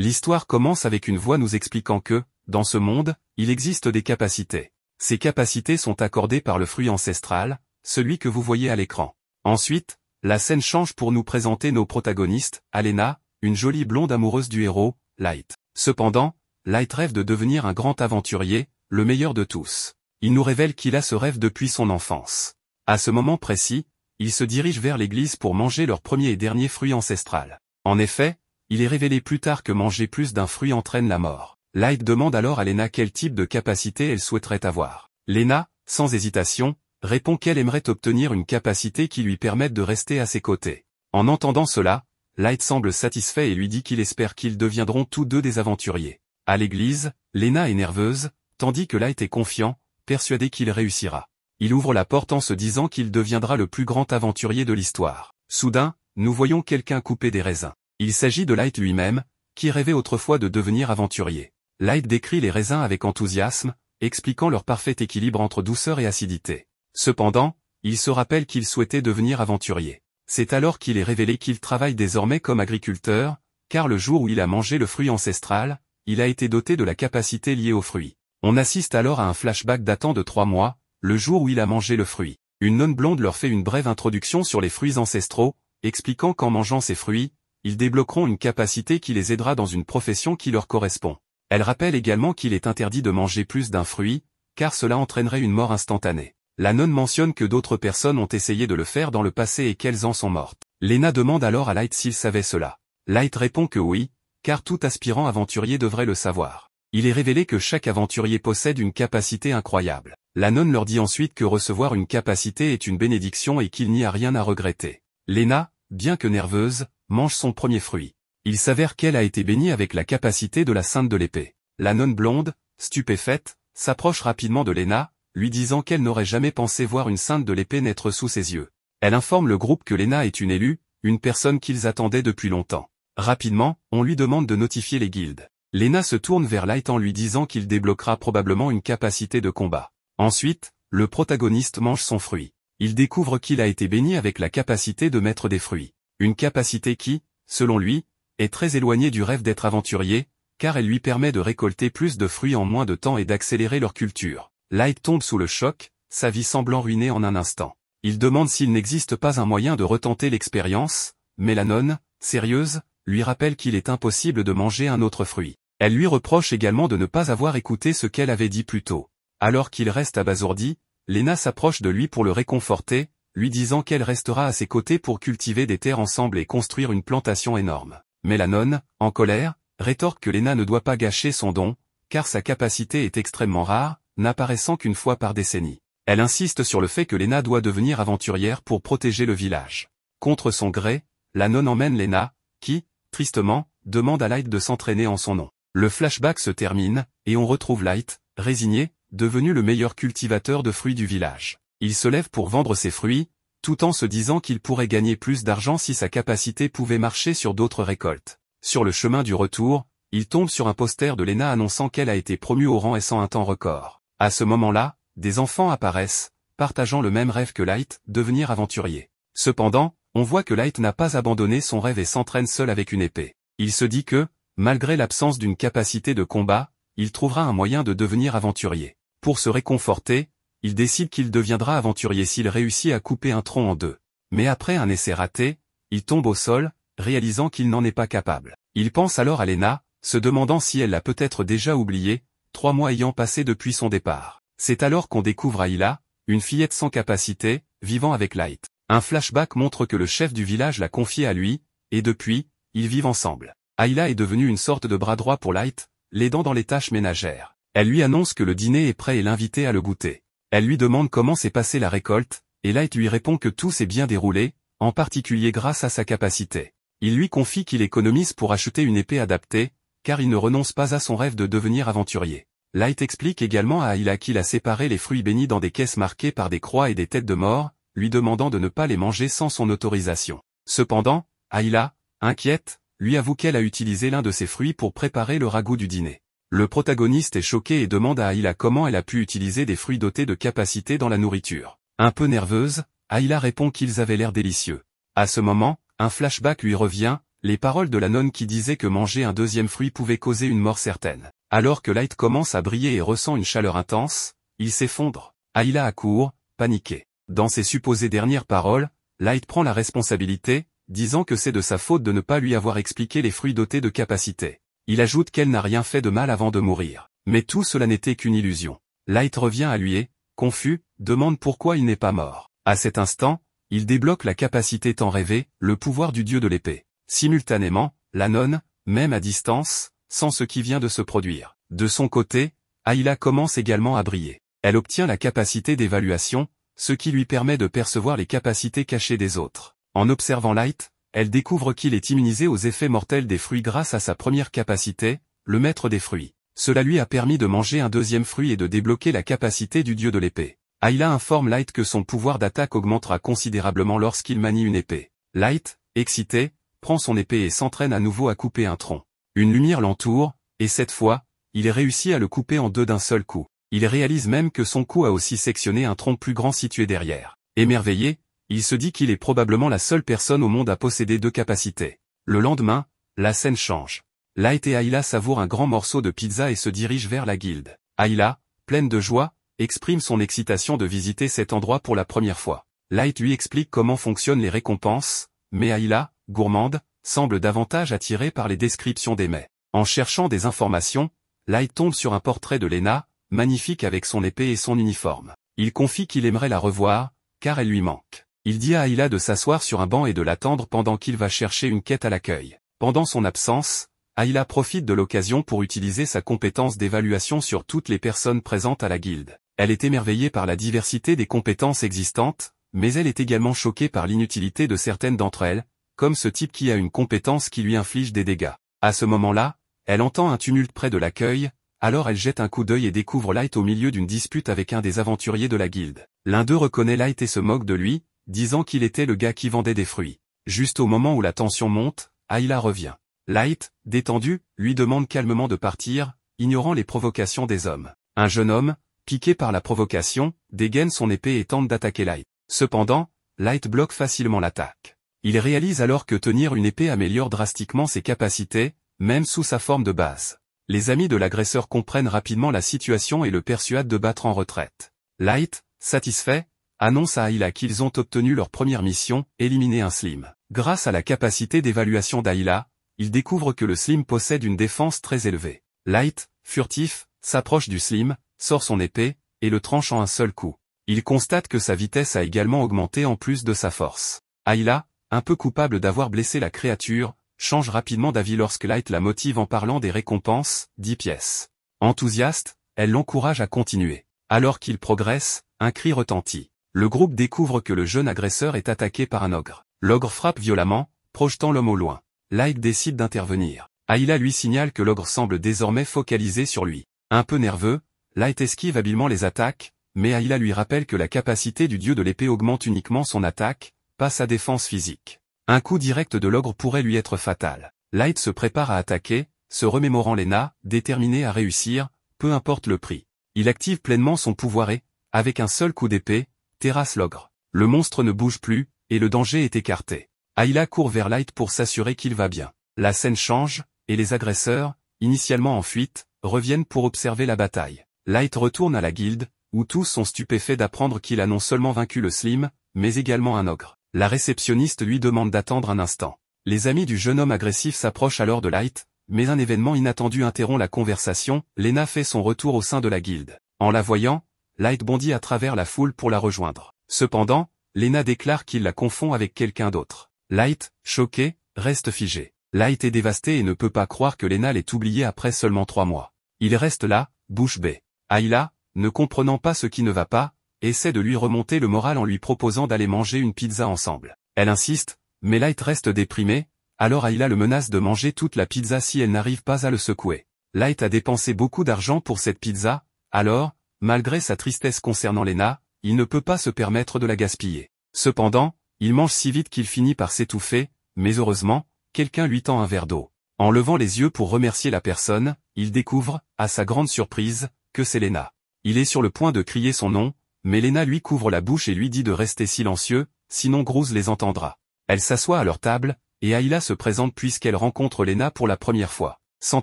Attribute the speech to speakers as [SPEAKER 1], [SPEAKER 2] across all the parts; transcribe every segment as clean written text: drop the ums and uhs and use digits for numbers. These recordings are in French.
[SPEAKER 1] L'histoire commence avec une voix nous expliquant que, dans ce monde, il existe des capacités. Ces capacités sont accordées par le fruit ancestral, celui que vous voyez à l'écran. Ensuite, la scène change pour nous présenter nos protagonistes, Alena, une jolie blonde amoureuse du héros, Light. Cependant, Light rêve de devenir un grand aventurier, le meilleur de tous. Il nous révèle qu'il a ce rêve depuis son enfance. À ce moment précis, ils se dirigent vers l'église pour manger leur premier et dernier fruit ancestral. En effet, il est révélé plus tard que manger plus d'un fruit entraîne la mort. Light demande alors à Lena quel type de capacité elle souhaiterait avoir. Lena, sans hésitation, répond qu'elle aimerait obtenir une capacité qui lui permette de rester à ses côtés. En entendant cela, Light semble satisfait et lui dit qu'il espère qu'ils deviendront tous deux des aventuriers. À l'église, Lena est nerveuse, tandis que Light est confiant, persuadé qu'il réussira. Il ouvre la porte en se disant qu'il deviendra le plus grand aventurier de l'histoire. Soudain, nous voyons quelqu'un couper des raisins. Il s'agit de Light lui-même, qui rêvait autrefois de devenir aventurier. Light décrit les raisins avec enthousiasme, expliquant leur parfait équilibre entre douceur et acidité. Cependant, il se rappelle qu'il souhaitait devenir aventurier. C'est alors qu'il est révélé qu'il travaille désormais comme agriculteur, car le jour où il a mangé le fruit ancestral, il a été doté de la capacité liée au fruit. On assiste alors à un flashback datant de 3 mois, le jour où il a mangé le fruit. Une nonne blonde leur fait une brève introduction sur les fruits ancestraux, expliquant qu'en mangeant ces fruits, ils débloqueront une capacité qui les aidera dans une profession qui leur correspond. Elle rappelle également qu'il est interdit de manger plus d'un fruit, car cela entraînerait une mort instantanée. La nonne mentionne que d'autres personnes ont essayé de le faire dans le passé et qu'elles en sont mortes. Lena demande alors à Light s'il savait cela. Light répond que oui, car tout aspirant aventurier devrait le savoir. Il est révélé que chaque aventurier possède une capacité incroyable. La nonne leur dit ensuite que recevoir une capacité est une bénédiction et qu'il n'y a rien à regretter. Lena, bien que nerveuse, mange son premier fruit. Il s'avère qu'elle a été bénie avec la capacité de la Sainte de l'Épée. La nonne blonde, stupéfaite, s'approche rapidement de Lena, lui disant qu'elle n'aurait jamais pensé voir une Sainte de l'Épée naître sous ses yeux. Elle informe le groupe que Lena est une élue, une personne qu'ils attendaient depuis longtemps. Rapidement, on lui demande de notifier les guildes. Lena se tourne vers Light en lui disant qu'il débloquera probablement une capacité de combat. Ensuite, le protagoniste mange son fruit. Il découvre qu'il a été béni avec la capacité de mettre des fruits. Une capacité qui, selon lui, est très éloignée du rêve d'être aventurier, car elle lui permet de récolter plus de fruits en moins de temps et d'accélérer leur culture. Light tombe sous le choc, sa vie semblant ruinée en un instant. Il demande s'il n'existe pas un moyen de retenter l'expérience, mais la nonne, sérieuse, lui rappelle qu'il est impossible de manger un autre fruit. Elle lui reproche également de ne pas avoir écouté ce qu'elle avait dit plus tôt. Alors qu'il reste abasourdi, Lena s'approche de lui pour le réconforter, lui disant qu'elle restera à ses côtés pour cultiver des terres ensemble et construire une plantation énorme. Mais la nonne, en colère, rétorque que Lena ne doit pas gâcher son don, car sa capacité est extrêmement rare, n'apparaissant qu'une fois par décennie. Elle insiste sur le fait que Lena doit devenir aventurière pour protéger le village. Contre son gré, la nonne emmène Lena, qui, tristement, demande à Light de s'entraîner en son nom. Le flashback se termine, et on retrouve Light, résigné, devenu le meilleur cultivateur de fruits du village. Il se lève pour vendre ses fruits, tout en se disant qu'il pourrait gagner plus d'argent si sa capacité pouvait marcher sur d'autres récoltes. Sur le chemin du retour, il tombe sur un poster de Lena annonçant qu'elle a été promue au rang S en un temps record. À ce moment-là, des enfants apparaissent, partageant le même rêve que Light, devenir aventurier. Cependant, on voit que Light n'a pas abandonné son rêve et s'entraîne seul avec une épée. Il se dit que, malgré l'absence d'une capacité de combat, il trouvera un moyen de devenir aventurier. Pour se réconforter, il décide qu'il deviendra aventurier s'il réussit à couper un tronc en deux. Mais après un essai raté, il tombe au sol, réalisant qu'il n'en est pas capable. Il pense alors à Lena, se demandant si elle l'a peut-être déjà oublié, 3 mois ayant passé depuis son départ. C'est alors qu'on découvre Ayla, une fillette sans capacité, vivant avec Light. Un flashback montre que le chef du village l'a confiée à lui, et depuis, ils vivent ensemble. Ayla est devenue une sorte de bras droit pour Light, l'aidant dans les tâches ménagères. Elle lui annonce que le dîner est prêt et l'invite à le goûter. Elle lui demande comment s'est passée la récolte, et Light lui répond que tout s'est bien déroulé, en particulier grâce à sa capacité. Il lui confie qu'il économise pour acheter une épée adaptée, car il ne renonce pas à son rêve de devenir aventurier. Light explique également à Ayla qu'il a séparé les fruits bénis dans des caisses marquées par des croix et des têtes de mort, lui demandant de ne pas les manger sans son autorisation. Cependant, Ayla, inquiète, lui avoue qu'elle a utilisé l'un de ses fruits pour préparer le ragoût du dîner. Le protagoniste est choqué et demande à Ayla comment elle a pu utiliser des fruits dotés de capacités dans la nourriture. Un peu nerveuse, Ayla répond qu'ils avaient l'air délicieux. À ce moment, un flashback lui revient, Les paroles de la nonne qui disait que manger un deuxième fruit pouvait causer une mort certaine. Alors que Light commence à briller et ressent une chaleur intense, il s'effondre. Ayla accourt, paniquée. Dans ses supposées dernières paroles, Light prend la responsabilité, disant que c'est de sa faute de ne pas lui avoir expliqué les fruits dotés de capacités. Il ajoute qu'elle n'a rien fait de mal avant de mourir. Mais tout cela n'était qu'une illusion. Light revient à lui et, confus, demande pourquoi il n'est pas mort. À cet instant, il débloque la capacité tant rêvée, le pouvoir du dieu de l'épée. Simultanément, la nonne, même à distance, sent ce qui vient de se produire. De son côté, Ayla commence également à briller. Elle obtient la capacité d'évaluation, ce qui lui permet de percevoir les capacités cachées des autres. En observant Light, elle découvre qu'il est immunisé aux effets mortels des fruits grâce à sa première capacité, le maître des fruits. Cela lui a permis de manger un deuxième fruit et de débloquer la capacité du dieu de l'épée. Ayla informe Light que son pouvoir d'attaque augmentera considérablement lorsqu'il manie une épée. Light, excité, prend son épée et s'entraîne à nouveau à couper un tronc. Une lumière l'entoure, et cette fois, il réussit à le couper en deux d'un seul coup. Il réalise même que son coup a aussi sectionné un tronc plus grand situé derrière. Émerveillé, il se dit qu'il est probablement la seule personne au monde à posséder deux capacités. Le lendemain, la scène change. Light et Ayla savourent un grand morceau de pizza et se dirigent vers la guilde. Ayla, pleine de joie, exprime son excitation de visiter cet endroit pour la première fois. Light lui explique comment fonctionnent les récompenses, mais Ayla, gourmande, semble davantage attirée par les descriptions des mets. En cherchant des informations, Light tombe sur un portrait de Lena, magnifique avec son épée et son uniforme. Il confie qu'il aimerait la revoir, car elle lui manque. Il dit à Ayla de s'asseoir sur un banc et de l'attendre pendant qu'il va chercher une quête à l'accueil. Pendant son absence, Ayla profite de l'occasion pour utiliser sa compétence d'évaluation sur toutes les personnes présentes à la guilde. Elle est émerveillée par la diversité des compétences existantes, mais elle est également choquée par l'inutilité de certaines d'entre elles, comme ce type qui a une compétence qui lui inflige des dégâts. À ce moment-là, elle entend un tumulte près de l'accueil, alors elle jette un coup d'œil et découvre Light au milieu d'une dispute avec un des aventuriers de la guilde. L'un d'eux reconnaît Light et se moque de lui, disant qu'il était le gars qui vendait des fruits. Juste au moment où la tension monte, Ayla revient. Light, détendu, lui demande calmement de partir, ignorant les provocations des hommes. Un jeune homme, piqué par la provocation, dégaine son épée et tente d'attaquer Light. Cependant, Light bloque facilement l'attaque. Il réalise alors que tenir une épée améliore drastiquement ses capacités, même sous sa forme de base. Les amis de l'agresseur comprennent rapidement la situation et le persuadent de battre en retraite. Light, satisfait, annonce à Ayla qu'ils ont obtenu leur première mission, éliminer un Slim. Grâce à la capacité d'évaluation d'Ayla, il découvre que le Slim possède une défense très élevée. Light, furtif, s'approche du Slim, sort son épée, et le tranche en un seul coup. Il constate que sa vitesse a également augmenté en plus de sa force. Ayla, un peu coupable d'avoir blessé la créature, change rapidement d'avis lorsque Light la motive en parlant des récompenses, 10 pièces. Enthousiaste, elle l'encourage à continuer. Alors qu'il progresse, un cri retentit. Le groupe découvre que le jeune agresseur est attaqué par un ogre. L'ogre frappe violemment, projetant l'homme au loin. Light décide d'intervenir. Ayla lui signale que l'ogre semble désormais focalisé sur lui. Un peu nerveux, Light esquive habilement les attaques, mais Ayla lui rappelle que la capacité du dieu de l'épée augmente uniquement son attaque, pas sa défense physique. Un coup direct de l'ogre pourrait lui être fatal. Light se prépare à attaquer, se remémorant Lena, déterminé à réussir, peu importe le prix. Il active pleinement son pouvoir et, avec un seul coup d'épée, terrasse l'ogre. Le monstre ne bouge plus, et le danger est écarté. Ayla court vers Light pour s'assurer qu'il va bien. La scène change, et les agresseurs, initialement en fuite, reviennent pour observer la bataille. Light retourne à la guilde, où tous sont stupéfaits d'apprendre qu'il a non seulement vaincu le Slim, mais également un ogre. La réceptionniste lui demande d'attendre un instant. Les amis du jeune homme agressif s'approchent alors de Light, mais un événement inattendu interrompt la conversation. Lena fait son retour au sein de la guilde. En la voyant, Light bondit à travers la foule pour la rejoindre. Cependant, Lena déclare qu'il la confond avec quelqu'un d'autre. Light, choqué, reste figé. Light est dévasté et ne peut pas croire que Lena l'ait oublié après seulement 3 mois. Il reste là, bouche bée. Ayla, ne comprenant pas ce qui ne va pas, essaie de lui remonter le moral en lui proposant d'aller manger une pizza ensemble. Elle insiste, mais Light reste déprimé, alors Ayla le menace de manger toute la pizza si elle n'arrive pas à le secouer. Light a dépensé beaucoup d'argent pour cette pizza, alors, malgré sa tristesse concernant Lena, il ne peut pas se permettre de la gaspiller. Cependant, il mange si vite qu'il finit par s'étouffer, mais heureusement, quelqu'un lui tend un verre d'eau. En levant les yeux pour remercier la personne, il découvre, à sa grande surprise, que c'est Lena. Il est sur le point de crier son nom, mais Lena lui couvre la bouche et lui dit de rester silencieux, sinon Groose les entendra. Elle s'assoit à leur table, et Ayla se présente puisqu'elle rencontre Lena pour la première fois. Sans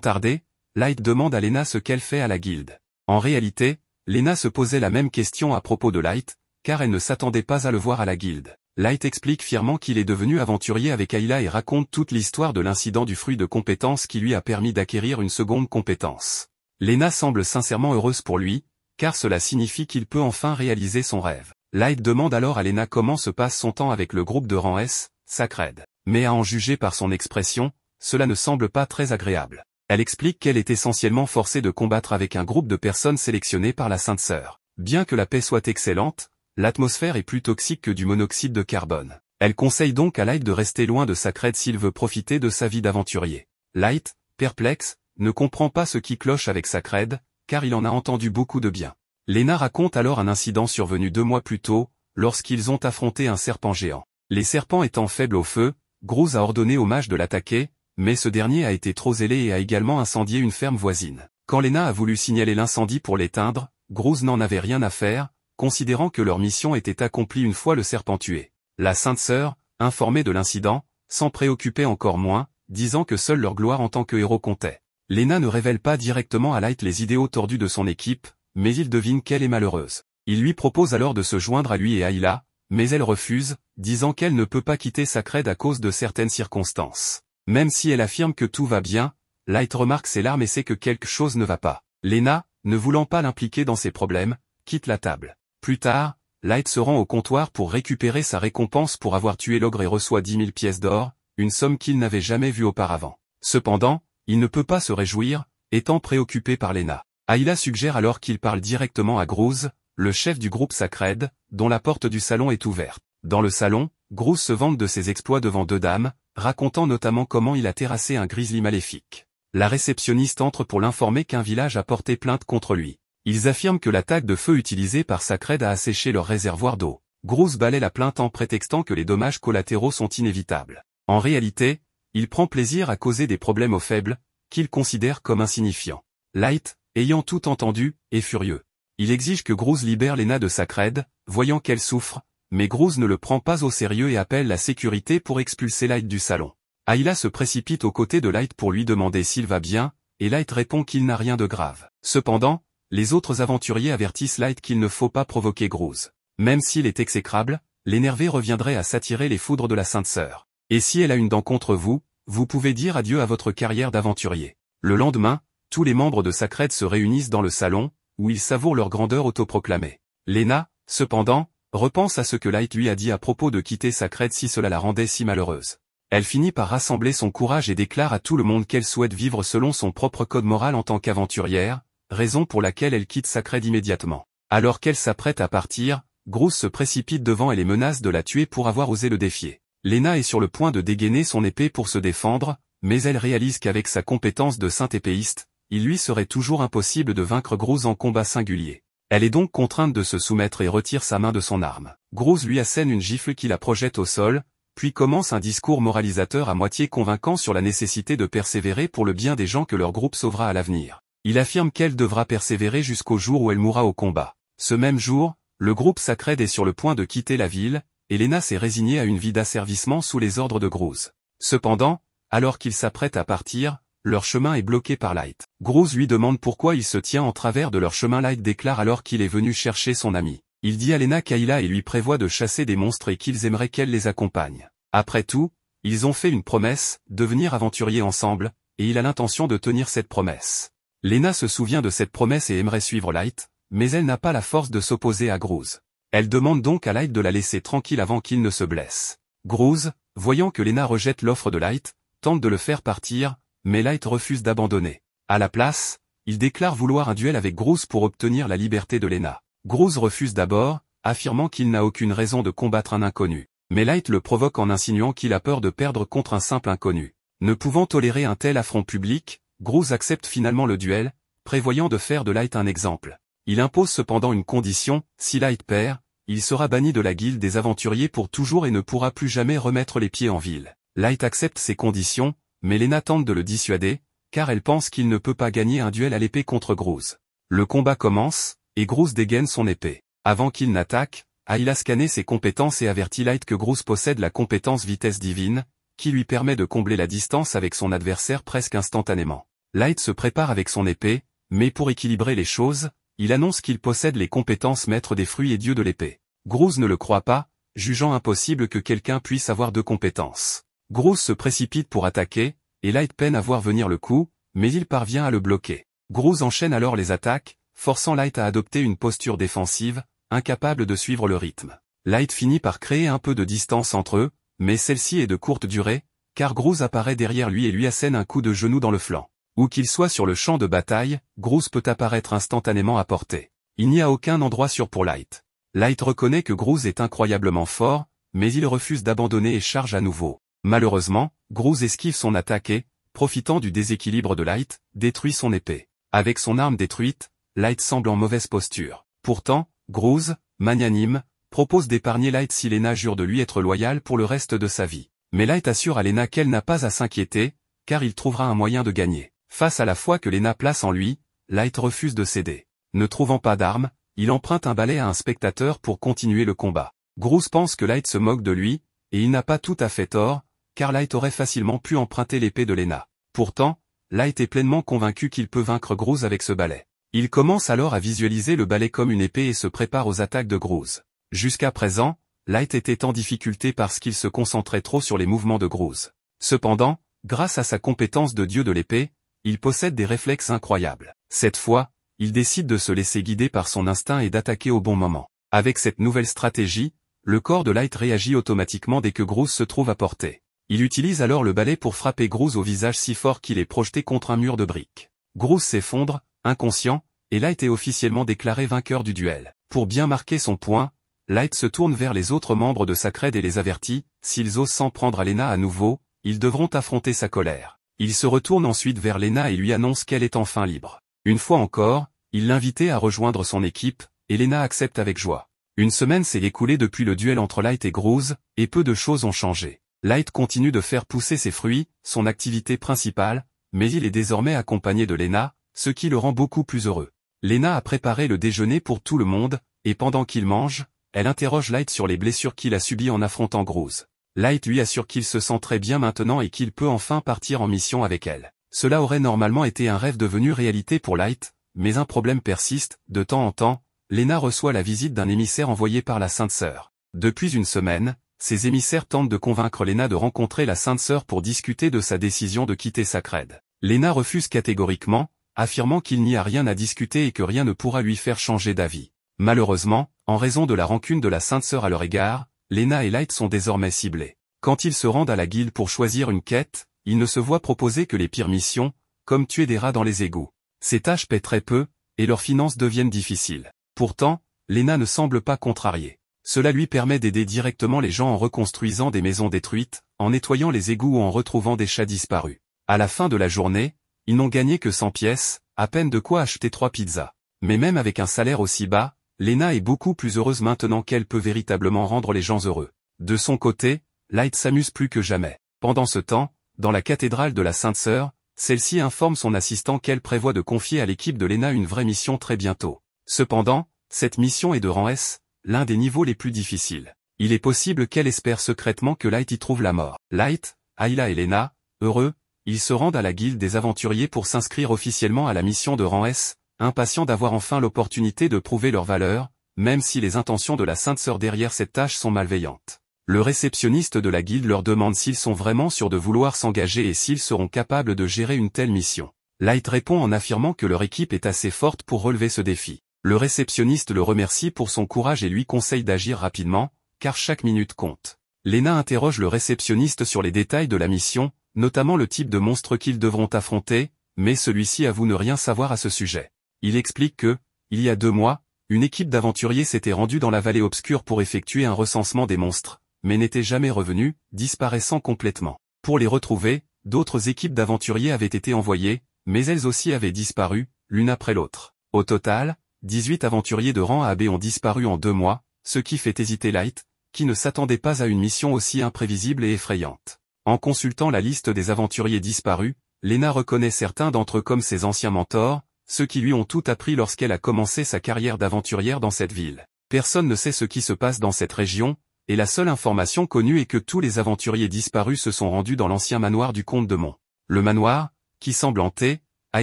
[SPEAKER 1] tarder, Light demande à Lena ce qu'elle fait à la guilde. En réalité, Lena se posait la même question à propos de Light, car elle ne s'attendait pas à le voir à la guilde. Light explique fièrement qu'il est devenu aventurier avec Ayla et raconte toute l'histoire de l'incident du fruit de compétence qui lui a permis d'acquérir une seconde compétence. Lena semble sincèrement heureuse pour lui, car cela signifie qu'il peut enfin réaliser son rêve. Light demande alors à Lena comment se passe son temps avec le groupe de rang S, Sacred. Mais à en juger par son expression, cela ne semble pas très agréable. Elle explique qu'elle est essentiellement forcée de combattre avec un groupe de personnes sélectionnées par la Sainte Sœur. Bien que la paix soit excellente, l'atmosphère est plus toxique que du monoxyde de carbone. Elle conseille donc à Light de rester loin de Sacred s'il veut profiter de sa vie d'aventurier. Light, perplexe, ne comprend pas ce qui cloche avec Sacred, car il en a entendu beaucoup de bien. Lena raconte alors un incident survenu 2 mois plus tôt, lorsqu'ils ont affronté un serpent géant. Les serpents étant faibles au feu, Groose a ordonné au mage de l'attaquer, mais ce dernier a été trop zélé et a également incendié une ferme voisine. Quand Lena a voulu signaler l'incendie pour l'éteindre, Groose n'en avait rien à faire, considérant que leur mission était accomplie une fois le serpent tué. La Sainte Sœur, informée de l'incident, s'en préoccupait encore moins, disant que seule leur gloire en tant que héros comptait. Lena ne révèle pas directement à Light les idéaux tordus de son équipe, mais il devine qu'elle est malheureuse. Il lui propose alors de se joindre à lui et à Ayla, mais elle refuse, disant qu'elle ne peut pas quitter Sacred à cause de certaines circonstances. Même si elle affirme que tout va bien, Light remarque ses larmes et sait que quelque chose ne va pas. Lena, ne voulant pas l'impliquer dans ses problèmes, quitte la table. Plus tard, Light se rend au comptoir pour récupérer sa récompense pour avoir tué l'ogre et reçoit 10 000 pièces d'or, une somme qu'il n'avait jamais vue auparavant. Cependant, il ne peut pas se réjouir, étant préoccupé par Lena. Ayla suggère alors qu'il parle directement à Groose, le chef du groupe Sacred, dont la porte du salon est ouverte. Dans le salon, Groose se vante de ses exploits devant 2 dames, racontant notamment comment il a terrassé un grizzly maléfique. La réceptionniste entre pour l'informer qu'un village a porté plainte contre lui. Ils affirment que l'attaque de feu utilisée par Sacred a asséché leur réservoir d'eau. Groose balaie la plainte en prétextant que les dommages collatéraux sont inévitables. En réalité, il prend plaisir à causer des problèmes aux faibles, qu'il considère comme insignifiants. Light, ayant tout entendu, est furieux. Il exige que Groose libère Lena de Sacred, voyant qu'elle souffre, mais Groose ne le prend pas au sérieux et appelle la sécurité pour expulser Light du salon. Ayla se précipite aux côtés de Light pour lui demander s'il va bien, et Light répond qu'il n'a rien de grave. Cependant, les autres aventuriers avertissent Light qu'il ne faut pas provoquer Groose. Même s'il est exécrable, l'énervé reviendrait à s'attirer les foudres de la Sainte Sœur. Et si elle a une dent contre vous, vous pouvez dire adieu à votre carrière d'aventurier. Le lendemain, tous les membres de Sacred se réunissent dans le salon, où ils savourent leur grandeur autoproclamée. Lena, cependant, repense à ce que Light lui a dit à propos de quitter Sacred si cela la rendait si malheureuse. Elle finit par rassembler son courage et déclare à tout le monde qu'elle souhaite vivre selon son propre code moral en tant qu'aventurière, raison pour laquelle elle quitte Sacred immédiatement. Alors qu'elle s'apprête à partir, Groose se précipite devant elle et menace de la tuer pour avoir osé le défier. Lena est sur le point de dégainer son épée pour se défendre, mais elle réalise qu'avec sa compétence de sainte épéiste, il lui serait toujours impossible de vaincre Groose en combat singulier. Elle est donc contrainte de se soumettre et retire sa main de son arme. Groose lui assène une gifle qui la projette au sol, puis commence un discours moralisateur à moitié convaincant sur la nécessité de persévérer pour le bien des gens que leur groupe sauvera à l'avenir. Il affirme qu'elle devra persévérer jusqu'au jour où elle mourra au combat. Ce même jour, le groupe Sacred est sur le point de quitter la ville, et Lena s'est résignée à une vie d'asservissement sous les ordres de Groose. Cependant, alors qu'ils s'apprêtent à partir, leur chemin est bloqué par Light. Groose lui demande pourquoi il se tient en travers de leur chemin. Light déclare alors qu'il est venu chercher son ami. Il dit à Lena qu'Ayla et lui prévoit de chasser des monstres et qu'ils aimeraient qu'elle les accompagne. Après tout, ils ont fait une promesse, devenir aventuriers ensemble, et il a l'intention de tenir cette promesse. Lena se souvient de cette promesse et aimerait suivre Light, mais elle n'a pas la force de s'opposer à Groose. Elle demande donc à Light de la laisser tranquille avant qu'il ne se blesse. Groose, voyant que Lena rejette l'offre de Light, tente de le faire partir, mais Light refuse d'abandonner. À la place, il déclare vouloir un duel avec Groose pour obtenir la liberté de Lena. Groose refuse d'abord, affirmant qu'il n'a aucune raison de combattre un inconnu. Mais Light le provoque en insinuant qu'il a peur de perdre contre un simple inconnu. Ne pouvant tolérer un tel affront public, Groose accepte finalement le duel, prévoyant de faire de Light un exemple. Il impose cependant une condition, si Light perd, il sera banni de la guilde des aventuriers pour toujours et ne pourra plus jamais remettre les pieds en ville. Light accepte ces conditions, mais Lena tente de le dissuader, car elle pense qu'il ne peut pas gagner un duel à l'épée contre Groose. Le combat commence, et Groose dégaine son épée. Avant qu'il n'attaque, Ayla scanne ses compétences et avertit Light que Groose possède la compétence vitesse divine, qui lui permet de combler la distance avec son adversaire presque instantanément. Light se prépare avec son épée, mais pour équilibrer les choses, il annonce qu'il possède les compétences maître des fruits et dieu de l'épée. Groose ne le croit pas, jugeant impossible que quelqu'un puisse avoir deux compétences. Groose se précipite pour attaquer, et Light peine à voir venir le coup, mais il parvient à le bloquer. Groose enchaîne alors les attaques, forçant Light à adopter une posture défensive, incapable de suivre le rythme. Light finit par créer un peu de distance entre eux, mais celle-ci est de courte durée, car Groose apparaît derrière lui et lui assène un coup de genou dans le flanc. Où qu'il soit sur le champ de bataille, Groose peut apparaître instantanément à portée. Il n'y a aucun endroit sûr pour Light. Light reconnaît que Groose est incroyablement fort, mais il refuse d'abandonner et charge à nouveau. Malheureusement, Groose esquive son attaque et, profitant du déséquilibre de Light, détruit son épée. Avec son arme détruite, Light semble en mauvaise posture. Pourtant, Groose, magnanime, propose d'épargner Light si Lena jure de lui être loyale pour le reste de sa vie. Mais Light assure à Lena qu'elle n'a pas à s'inquiéter, car il trouvera un moyen de gagner. Face à la foi que Lena place en lui, Light refuse de céder. Ne trouvant pas d'arme, il emprunte un balai à un spectateur pour continuer le combat. Groose pense que Light se moque de lui, et il n'a pas tout à fait tort, car Light aurait facilement pu emprunter l'épée de Lena. Pourtant, Light est pleinement convaincu qu'il peut vaincre Groose avec ce balai. Il commence alors à visualiser le balai comme une épée et se prépare aux attaques de Groose. Jusqu'à présent, Light était en difficulté parce qu'il se concentrait trop sur les mouvements de Groose. Cependant, grâce à sa compétence de dieu de l'épée, il possède des réflexes incroyables. Cette fois, il décide de se laisser guider par son instinct et d'attaquer au bon moment. Avec cette nouvelle stratégie, le corps de Light réagit automatiquement dès que Groose se trouve à portée. Il utilise alors le balai pour frapper Groose au visage si fort qu'il est projeté contre un mur de briques. Groose s'effondre, inconscient, et Light est officiellement déclaré vainqueur du duel. Pour bien marquer son point, Light se tourne vers les autres membres de sa crède et les avertit, s'ils osent s'en prendre à Lena à nouveau, ils devront affronter sa colère. Il se retourne ensuite vers Lena et lui annonce qu'elle est enfin libre. Une fois encore, il l'invitait à rejoindre son équipe, et Lena accepte avec joie. Une semaine s'est écoulée depuis le duel entre Light et Groose, et peu de choses ont changé. Light continue de faire pousser ses fruits, son activité principale, mais il est désormais accompagné de Lena, ce qui le rend beaucoup plus heureux. Lena a préparé le déjeuner pour tout le monde, et pendant qu'il mange, elle interroge Light sur les blessures qu'il a subies en affrontant Groose. Light lui assure qu'il se sent très bien maintenant et qu'il peut enfin partir en mission avec elle. Cela aurait normalement été un rêve devenu réalité pour Light, mais un problème persiste. De temps en temps, Lena reçoit la visite d'un émissaire envoyé par la Sainte Sœur. Depuis une semaine, ces émissaires tentent de convaincre Lena de rencontrer la Sainte Sœur pour discuter de sa décision de quitter sa crède. Lena refuse catégoriquement, affirmant qu'il n'y a rien à discuter et que rien ne pourra lui faire changer d'avis. Malheureusement, en raison de la rancune de la Sainte Sœur à leur égard, Lena et Light sont désormais ciblés. Quand ils se rendent à la guilde pour choisir une quête, ils ne se voient proposer que les pires missions, comme tuer des rats dans les égouts. Ces tâches paient très peu, et leurs finances deviennent difficiles. Pourtant, Lena ne semble pas contrariée. Cela lui permet d'aider directement les gens en reconstruisant des maisons détruites, en nettoyant les égouts ou en retrouvant des chats disparus. À la fin de la journée, ils n'ont gagné que 100 pièces, à peine de quoi acheter 3 pizzas. Mais même avec un salaire aussi bas, Lena est beaucoup plus heureuse maintenant qu'elle peut véritablement rendre les gens heureux. De son côté, Light s'amuse plus que jamais. Pendant ce temps, dans la cathédrale de la Sainte Sœur, celle-ci informe son assistant qu'elle prévoit de confier à l'équipe de Lena une vraie mission très bientôt. Cependant, cette mission est de rang S, l'un des niveaux les plus difficiles. Il est possible qu'elle espère secrètement que Light y trouve la mort. Light, Ayla et Lena, heureux, ils se rendent à la guilde des aventuriers pour s'inscrire officiellement à la mission de rang S, impatients d'avoir enfin l'opportunité de prouver leur valeur, même si les intentions de la Sainte Sœur derrière cette tâche sont malveillantes. Le réceptionniste de la guilde leur demande s'ils sont vraiment sûrs de vouloir s'engager et s'ils seront capables de gérer une telle mission. Light répond en affirmant que leur équipe est assez forte pour relever ce défi. Le réceptionniste le remercie pour son courage et lui conseille d'agir rapidement, car chaque minute compte. Lena interroge le réceptionniste sur les détails de la mission, notamment le type de monstre qu'ils devront affronter, mais celui-ci avoue ne rien savoir à ce sujet. Il explique que, il y a 2 mois, une équipe d'aventuriers s'était rendue dans la vallée obscure pour effectuer un recensement des monstres, mais n'était jamais revenue, disparaissant complètement. Pour les retrouver, d'autres équipes d'aventuriers avaient été envoyées, mais elles aussi avaient disparu, l'une après l'autre. Au total, 18 aventuriers de rang AB ont disparu en 2 mois, ce qui fait hésiter Light, qui ne s'attendait pas à une mission aussi imprévisible et effrayante. En consultant la liste des aventuriers disparus, Lena reconnaît certains d'entre eux comme ses anciens mentors, ceux qui lui ont tout appris lorsqu'elle a commencé sa carrière d'aventurière dans cette ville. Personne ne sait ce qui se passe dans cette région, et la seule information connue est que tous les aventuriers disparus se sont rendus dans l'ancien manoir du comte de Mont. Le manoir, qui semble hanté, a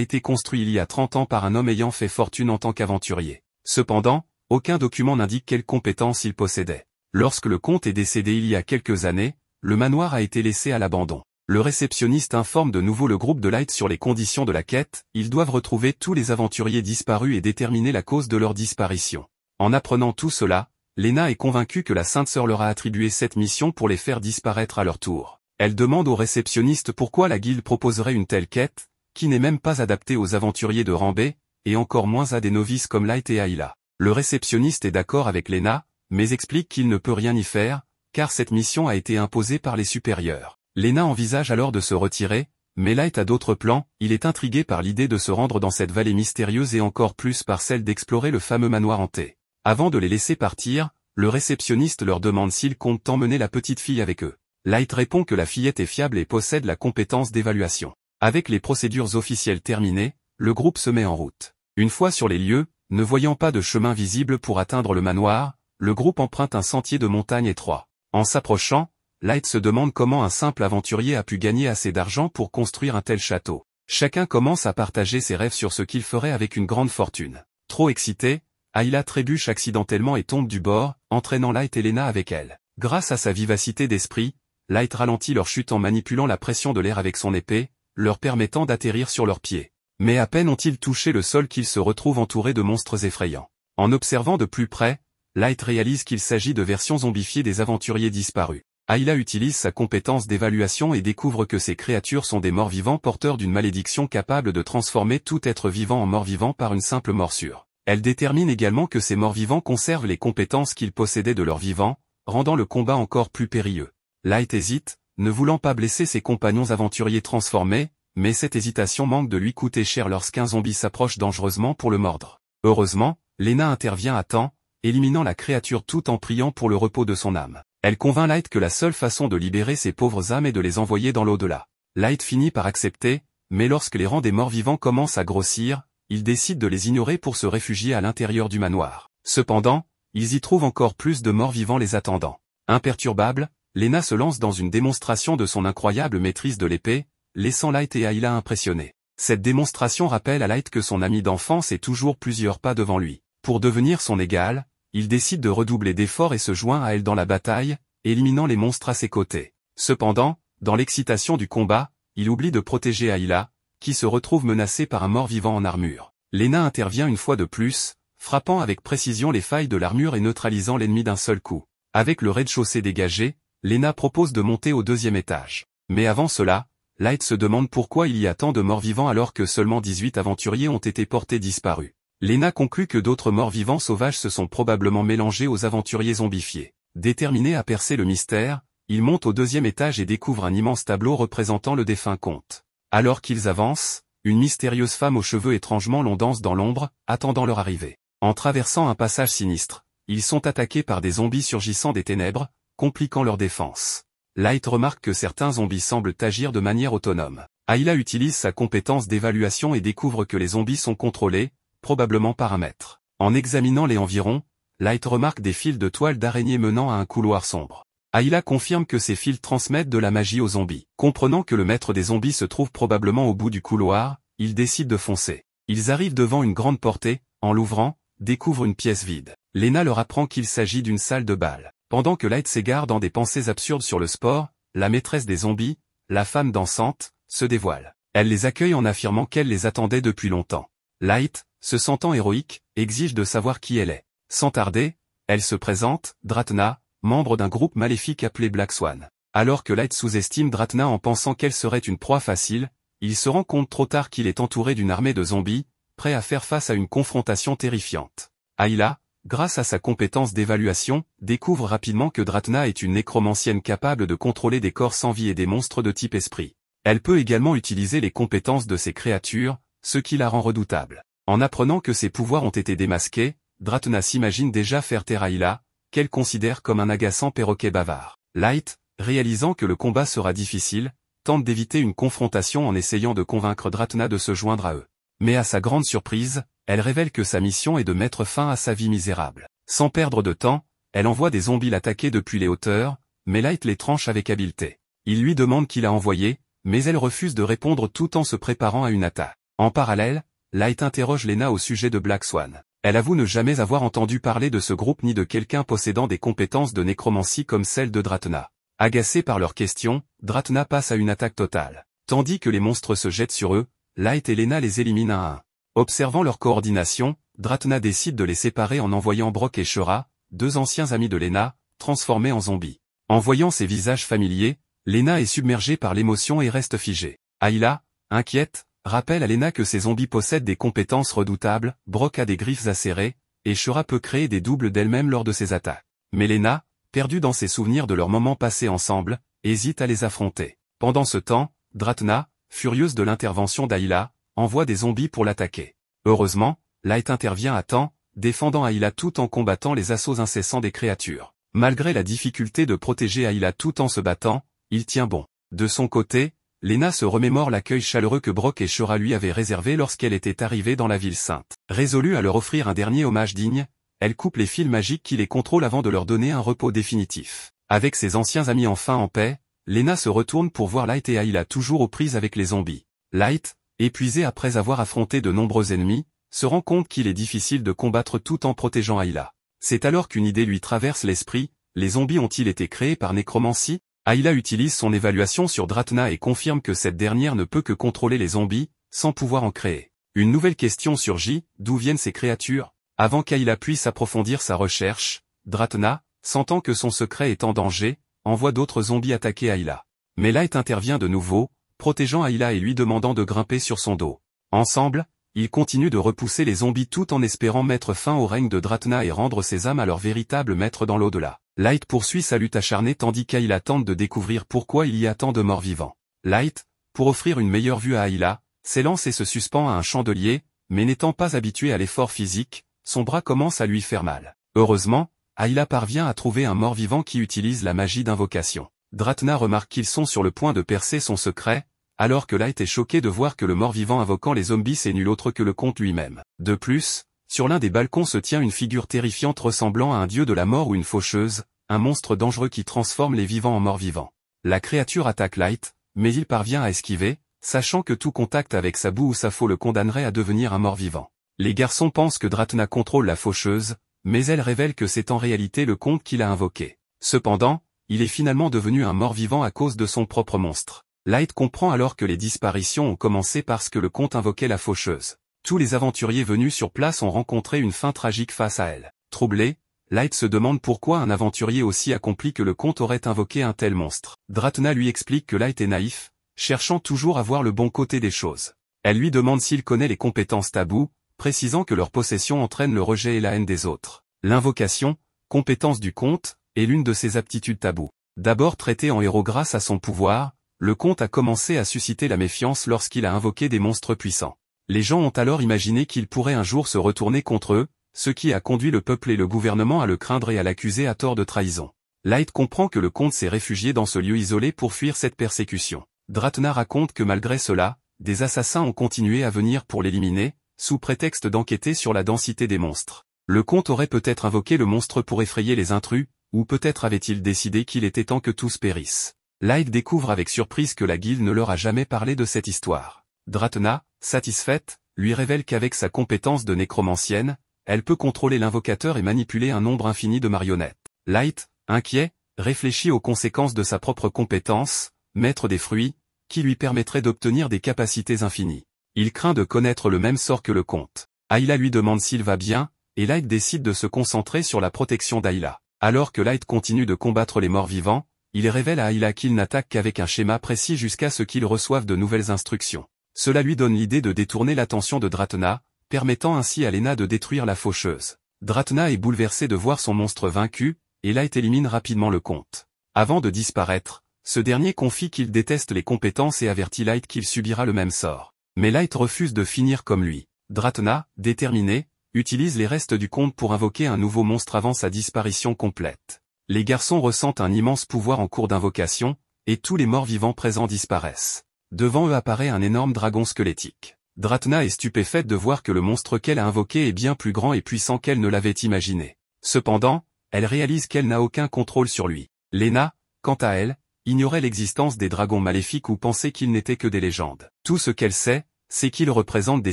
[SPEAKER 1] été construit il y a 30 ans par un homme ayant fait fortune en tant qu'aventurier. Cependant, aucun document n'indique quelles compétences il possédait. Lorsque le comte est décédé il y a quelques années, le manoir a été laissé à l'abandon. Le réceptionniste informe de nouveau le groupe de Light sur les conditions de la quête, ils doivent retrouver tous les aventuriers disparus et déterminer la cause de leur disparition. En apprenant tout cela, Lena est convaincue que la Sainte Sœur leur a attribué cette mission pour les faire disparaître à leur tour. Elle demande au réceptionniste pourquoi la guilde proposerait une telle quête, qui n'est même pas adaptée aux aventuriers de rang B, et encore moins à des novices comme Light et Ayla. Le réceptionniste est d'accord avec Lena, mais explique qu'il ne peut rien y faire, car cette mission a été imposée par les supérieurs. Lena envisage alors de se retirer, mais Light a d'autres plans, il est intrigué par l'idée de se rendre dans cette vallée mystérieuse et encore plus par celle d'explorer le fameux manoir hanté. Avant de les laisser partir, le réceptionniste leur demande s'ils comptent emmener la petite fille avec eux. Light répond que la fillette est fiable et possède la compétence d'évaluation. Avec les procédures officielles terminées, le groupe se met en route. Une fois sur les lieux, ne voyant pas de chemin visible pour atteindre le manoir, le groupe emprunte un sentier de montagne étroit. En s'approchant, Light se demande comment un simple aventurier a pu gagner assez d'argent pour construire un tel château. Chacun commence à partager ses rêves sur ce qu'il ferait avec une grande fortune. Trop excité, Ayla trébuche accidentellement et tombe du bord, entraînant Light et Lena avec elle. Grâce à sa vivacité d'esprit, Light ralentit leur chute en manipulant la pression de l'air avec son épée, leur permettant d'atterrir sur leurs pieds. Mais à peine ont-ils touché le sol qu'ils se retrouvent entourés de monstres effrayants. En observant de plus près, Light réalise qu'il s'agit de versions zombifiées des aventuriers disparus. Ayla utilise sa compétence d'évaluation et découvre que ces créatures sont des morts-vivants porteurs d'une malédiction capable de transformer tout être vivant en mort-vivant par une simple morsure. Elle détermine également que ces morts-vivants conservent les compétences qu'ils possédaient de leurs vivants, rendant le combat encore plus périlleux. Light hésite, ne voulant pas blesser ses compagnons aventuriers transformés, mais cette hésitation manque de lui coûter cher lorsqu'un zombie s'approche dangereusement pour le mordre. Heureusement, Lena intervient à temps, éliminant la créature tout en priant pour le repos de son âme. Elle convainc Light que la seule façon de libérer ces pauvres âmes est de les envoyer dans l'au-delà. Light finit par accepter, mais lorsque les rangs des morts-vivants commencent à grossir, il décide de les ignorer pour se réfugier à l'intérieur du manoir. Cependant, ils y trouvent encore plus de morts-vivants les attendant. Imperturbable, Lena se lance dans une démonstration de son incroyable maîtrise de l'épée, laissant Light et Ayla impressionnés. Cette démonstration rappelle à Light que son ami d'enfance est toujours plusieurs pas devant lui. Pour devenir son égal, il décide de redoubler d'efforts et se joint à elle dans la bataille, éliminant les monstres à ses côtés. Cependant, dans l'excitation du combat, il oublie de protéger Ayla, qui se retrouve menacée par un mort-vivant en armure. Lena intervient une fois de plus, frappant avec précision les failles de l'armure et neutralisant l'ennemi d'un seul coup. Avec le rez-de-chaussée dégagé, Lena propose de monter au deuxième étage. Mais avant cela, Light se demande pourquoi il y a tant de morts-vivants alors que seulement 18 aventuriers ont été portés disparus. Lena conclut que d'autres morts-vivants sauvages se sont probablement mélangés aux aventuriers zombifiés. Déterminé à percer le mystère, il monte au deuxième étage et découvre un immense tableau représentant le défunt comte. Alors qu'ils avancent, une mystérieuse femme aux cheveux étrangement longs danse dans l'ombre, attendant leur arrivée. En traversant un passage sinistre, ils sont attaqués par des zombies surgissant des ténèbres, compliquant leur défense. Light remarque que certains zombies semblent agir de manière autonome. Ayla utilise sa compétence d'évaluation et découvre que les zombies sont contrôlés, probablement par un maître. En examinant les environs, Light remarque des fils de toile d'araignée menant à un couloir sombre. Ayla confirme que ces fils transmettent de la magie aux zombies. Comprenant que le maître des zombies se trouve probablement au bout du couloir, il décide de foncer. Ils arrivent devant une grande portée, en l'ouvrant, découvrent une pièce vide. Lena leur apprend qu'il s'agit d'une salle de bal. Pendant que Light s'égare dans des pensées absurdes sur le sport, la maîtresse des zombies, la femme dansante, se dévoile. Elle les accueille en affirmant qu'elle les attendait depuis longtemps. Light, se sentant héroïque, exige de savoir qui elle est. Sans tarder, elle se présente, Dratna, membre d'un groupe maléfique appelé Black Swan. Alors que Light sous-estime Dratna en pensant qu'elle serait une proie facile, il se rend compte trop tard qu'il est entouré d'une armée de zombies, prêts à faire face à une confrontation terrifiante. Ayla, grâce à sa compétence d'évaluation, découvre rapidement que Dratna est une nécromancienne capable de contrôler des corps sans vie et des monstres de type esprit. Elle peut également utiliser les compétences de ces créatures, ce qui la rend redoutable. En apprenant que ses pouvoirs ont été démasqués, Dratna s'imagine déjà faire taire Ayla, qu'elle considère comme un agaçant perroquet bavard. Light, réalisant que le combat sera difficile, tente d'éviter une confrontation en essayant de convaincre Dratna de se joindre à eux. Mais à sa grande surprise, elle révèle que sa mission est de mettre fin à sa vie misérable. Sans perdre de temps, elle envoie des zombies l'attaquer depuis les hauteurs, mais Light les tranche avec habileté. Il lui demande qui l'a envoyé, mais elle refuse de répondre tout en se préparant à une attaque. En parallèle, Light interroge Lena au sujet de Black Swan. Elle avoue ne jamais avoir entendu parler de ce groupe ni de quelqu'un possédant des compétences de nécromancie comme celles de Dratna. Agacée par leurs questions, Dratna passe à une attaque totale. Tandis que les monstres se jettent sur eux, Light et Lena les éliminent un à un. Observant leur coordination, Dratna décide de les séparer en envoyant Brock et Shura, deux anciens amis de Lena, transformés en zombies. En voyant ces visages familiers, Lena est submergée par l'émotion et reste figée. Ayla, inquiète, rappelle à Lena que ces zombies possèdent des compétences redoutables, Brock a des griffes acérées, et Shura peut créer des doubles d'elle-même lors de ses attaques. Mais Lena, perdue dans ses souvenirs de leurs moments passés ensemble, hésite à les affronter. Pendant ce temps, Dratna, furieuse de l'intervention d'Ayla, envoie des zombies pour l'attaquer. Heureusement, Light intervient à temps, défendant Ayla tout en combattant les assauts incessants des créatures. Malgré la difficulté de protéger Ayla tout en se battant, il tient bon. De son côté, Lena se remémore l'accueil chaleureux que Brock et Shura lui avaient réservé lorsqu'elle était arrivée dans la ville sainte. Résolue à leur offrir un dernier hommage digne, elle coupe les fils magiques qui les contrôlent avant de leur donner un repos définitif. Avec ses anciens amis enfin en paix, Lena se retourne pour voir Light et Ayla toujours aux prises avec les zombies. Light, épuisé après avoir affronté de nombreux ennemis, se rend compte qu'il est difficile de combattre tout en protégeant Ayla. C'est alors qu'une idée lui traverse l'esprit, les zombies ont-ils été créés par nécromancie? Ayla utilise son évaluation sur Dratna et confirme que cette dernière ne peut que contrôler les zombies, sans pouvoir en créer. Une nouvelle question surgit, d'où viennent ces créatures? Avant qu'Ayla puisse approfondir sa recherche, Dratna, sentant que son secret est en danger, envoie d'autres zombies attaquer Ayla. Mais Light intervient de nouveau, protégeant Ayla et lui demandant de grimper sur son dos. Ensemble, ils continuent de repousser les zombies tout en espérant mettre fin au règne de Dratna et rendre ses âmes à leur véritable maître dans l'au-delà. Light poursuit sa lutte acharnée tandis qu'Ayla tente de découvrir pourquoi il y a tant de morts vivants. Light, pour offrir une meilleure vue à Ayla, s'élance et se suspend à un chandelier, mais n'étant pas habitué à l'effort physique, son bras commence à lui faire mal. Heureusement, Ayla parvient à trouver un mort-vivant qui utilise la magie d'invocation. Dratna remarque qu'ils sont sur le point de percer son secret, alors que Light est choqué de voir que le mort-vivant invoquant les zombies c'est nul autre que le comte lui-même. De plus, sur l'un des balcons se tient une figure terrifiante ressemblant à un dieu de la mort ou une faucheuse, un monstre dangereux qui transforme les vivants en morts-vivants. La créature attaque Light, mais il parvient à esquiver, sachant que tout contact avec sa boue ou sa faux le condamnerait à devenir un mort-vivant. Les garçons pensent que Dratna contrôle la faucheuse, mais elle révèle que c'est en réalité le comte qui l'a invoqué. Cependant, il est finalement devenu un mort-vivant à cause de son propre monstre. Light comprend alors que les disparitions ont commencé parce que le comte invoquait la faucheuse. Tous les aventuriers venus sur place ont rencontré une fin tragique face à elle. Troublé, Light se demande pourquoi un aventurier aussi accompli que le comte aurait invoqué un tel monstre. Dratna lui explique que Light est naïf, cherchant toujours à voir le bon côté des choses. Elle lui demande s'il connaît les compétences tabous, précisant que leur possession entraîne le rejet et la haine des autres. L'invocation, compétence du comte, est l'une de ses aptitudes tabous. D'abord traité en héros grâce à son pouvoir, le comte a commencé à susciter la méfiance lorsqu'il a invoqué des monstres puissants. Les gens ont alors imaginé qu'il pourrait un jour se retourner contre eux, ce qui a conduit le peuple et le gouvernement à le craindre et à l'accuser à tort de trahison. Light comprend que le comte s'est réfugié dans ce lieu isolé pour fuir cette persécution. Dratna raconte que malgré cela, des assassins ont continué à venir pour l'éliminer, sous prétexte d'enquêter sur la densité des monstres. Le comte aurait peut-être invoqué le monstre pour effrayer les intrus, ou peut-être avait-il décidé qu'il était temps que tous périssent. Light découvre avec surprise que la guilde ne leur a jamais parlé de cette histoire. Dratna, satisfaite, lui révèle qu'avec sa compétence de nécromancienne, elle peut contrôler l'invocateur et manipuler un nombre infini de marionnettes. Light, inquiet, réfléchit aux conséquences de sa propre compétence, maître des fruits, qui lui permettrait d'obtenir des capacités infinies. Il craint de connaître le même sort que le comte. Ayla lui demande s'il va bien, et Light décide de se concentrer sur la protection d'Ayla. Alors que Light continue de combattre les morts vivants, il révèle à Ayla qu'il n'attaque qu'avec un schéma précis jusqu'à ce qu'il reçoive de nouvelles instructions. Cela lui donne l'idée de détourner l'attention de Dratna, permettant ainsi à Lena de détruire la faucheuse. Dratna est bouleversée de voir son monstre vaincu, et Light élimine rapidement le comte. Avant de disparaître, ce dernier confie qu'il déteste les compétences et avertit Light qu'il subira le même sort. Mais Light refuse de finir comme lui. Dratna, déterminé, utilise les restes du comte pour invoquer un nouveau monstre avant sa disparition complète. Les garçons ressentent un immense pouvoir en cours d'invocation, et tous les morts vivants présents disparaissent. Devant eux apparaît un énorme dragon squelettique. Dratna est stupéfaite de voir que le monstre qu'elle a invoqué est bien plus grand et puissant qu'elle ne l'avait imaginé. Cependant, elle réalise qu'elle n'a aucun contrôle sur lui. Lena, quant à elle, ignorait l'existence des dragons maléfiques ou pensait qu'ils n'étaient que des légendes. Tout ce qu'elle sait, c'est qu'ils représentent des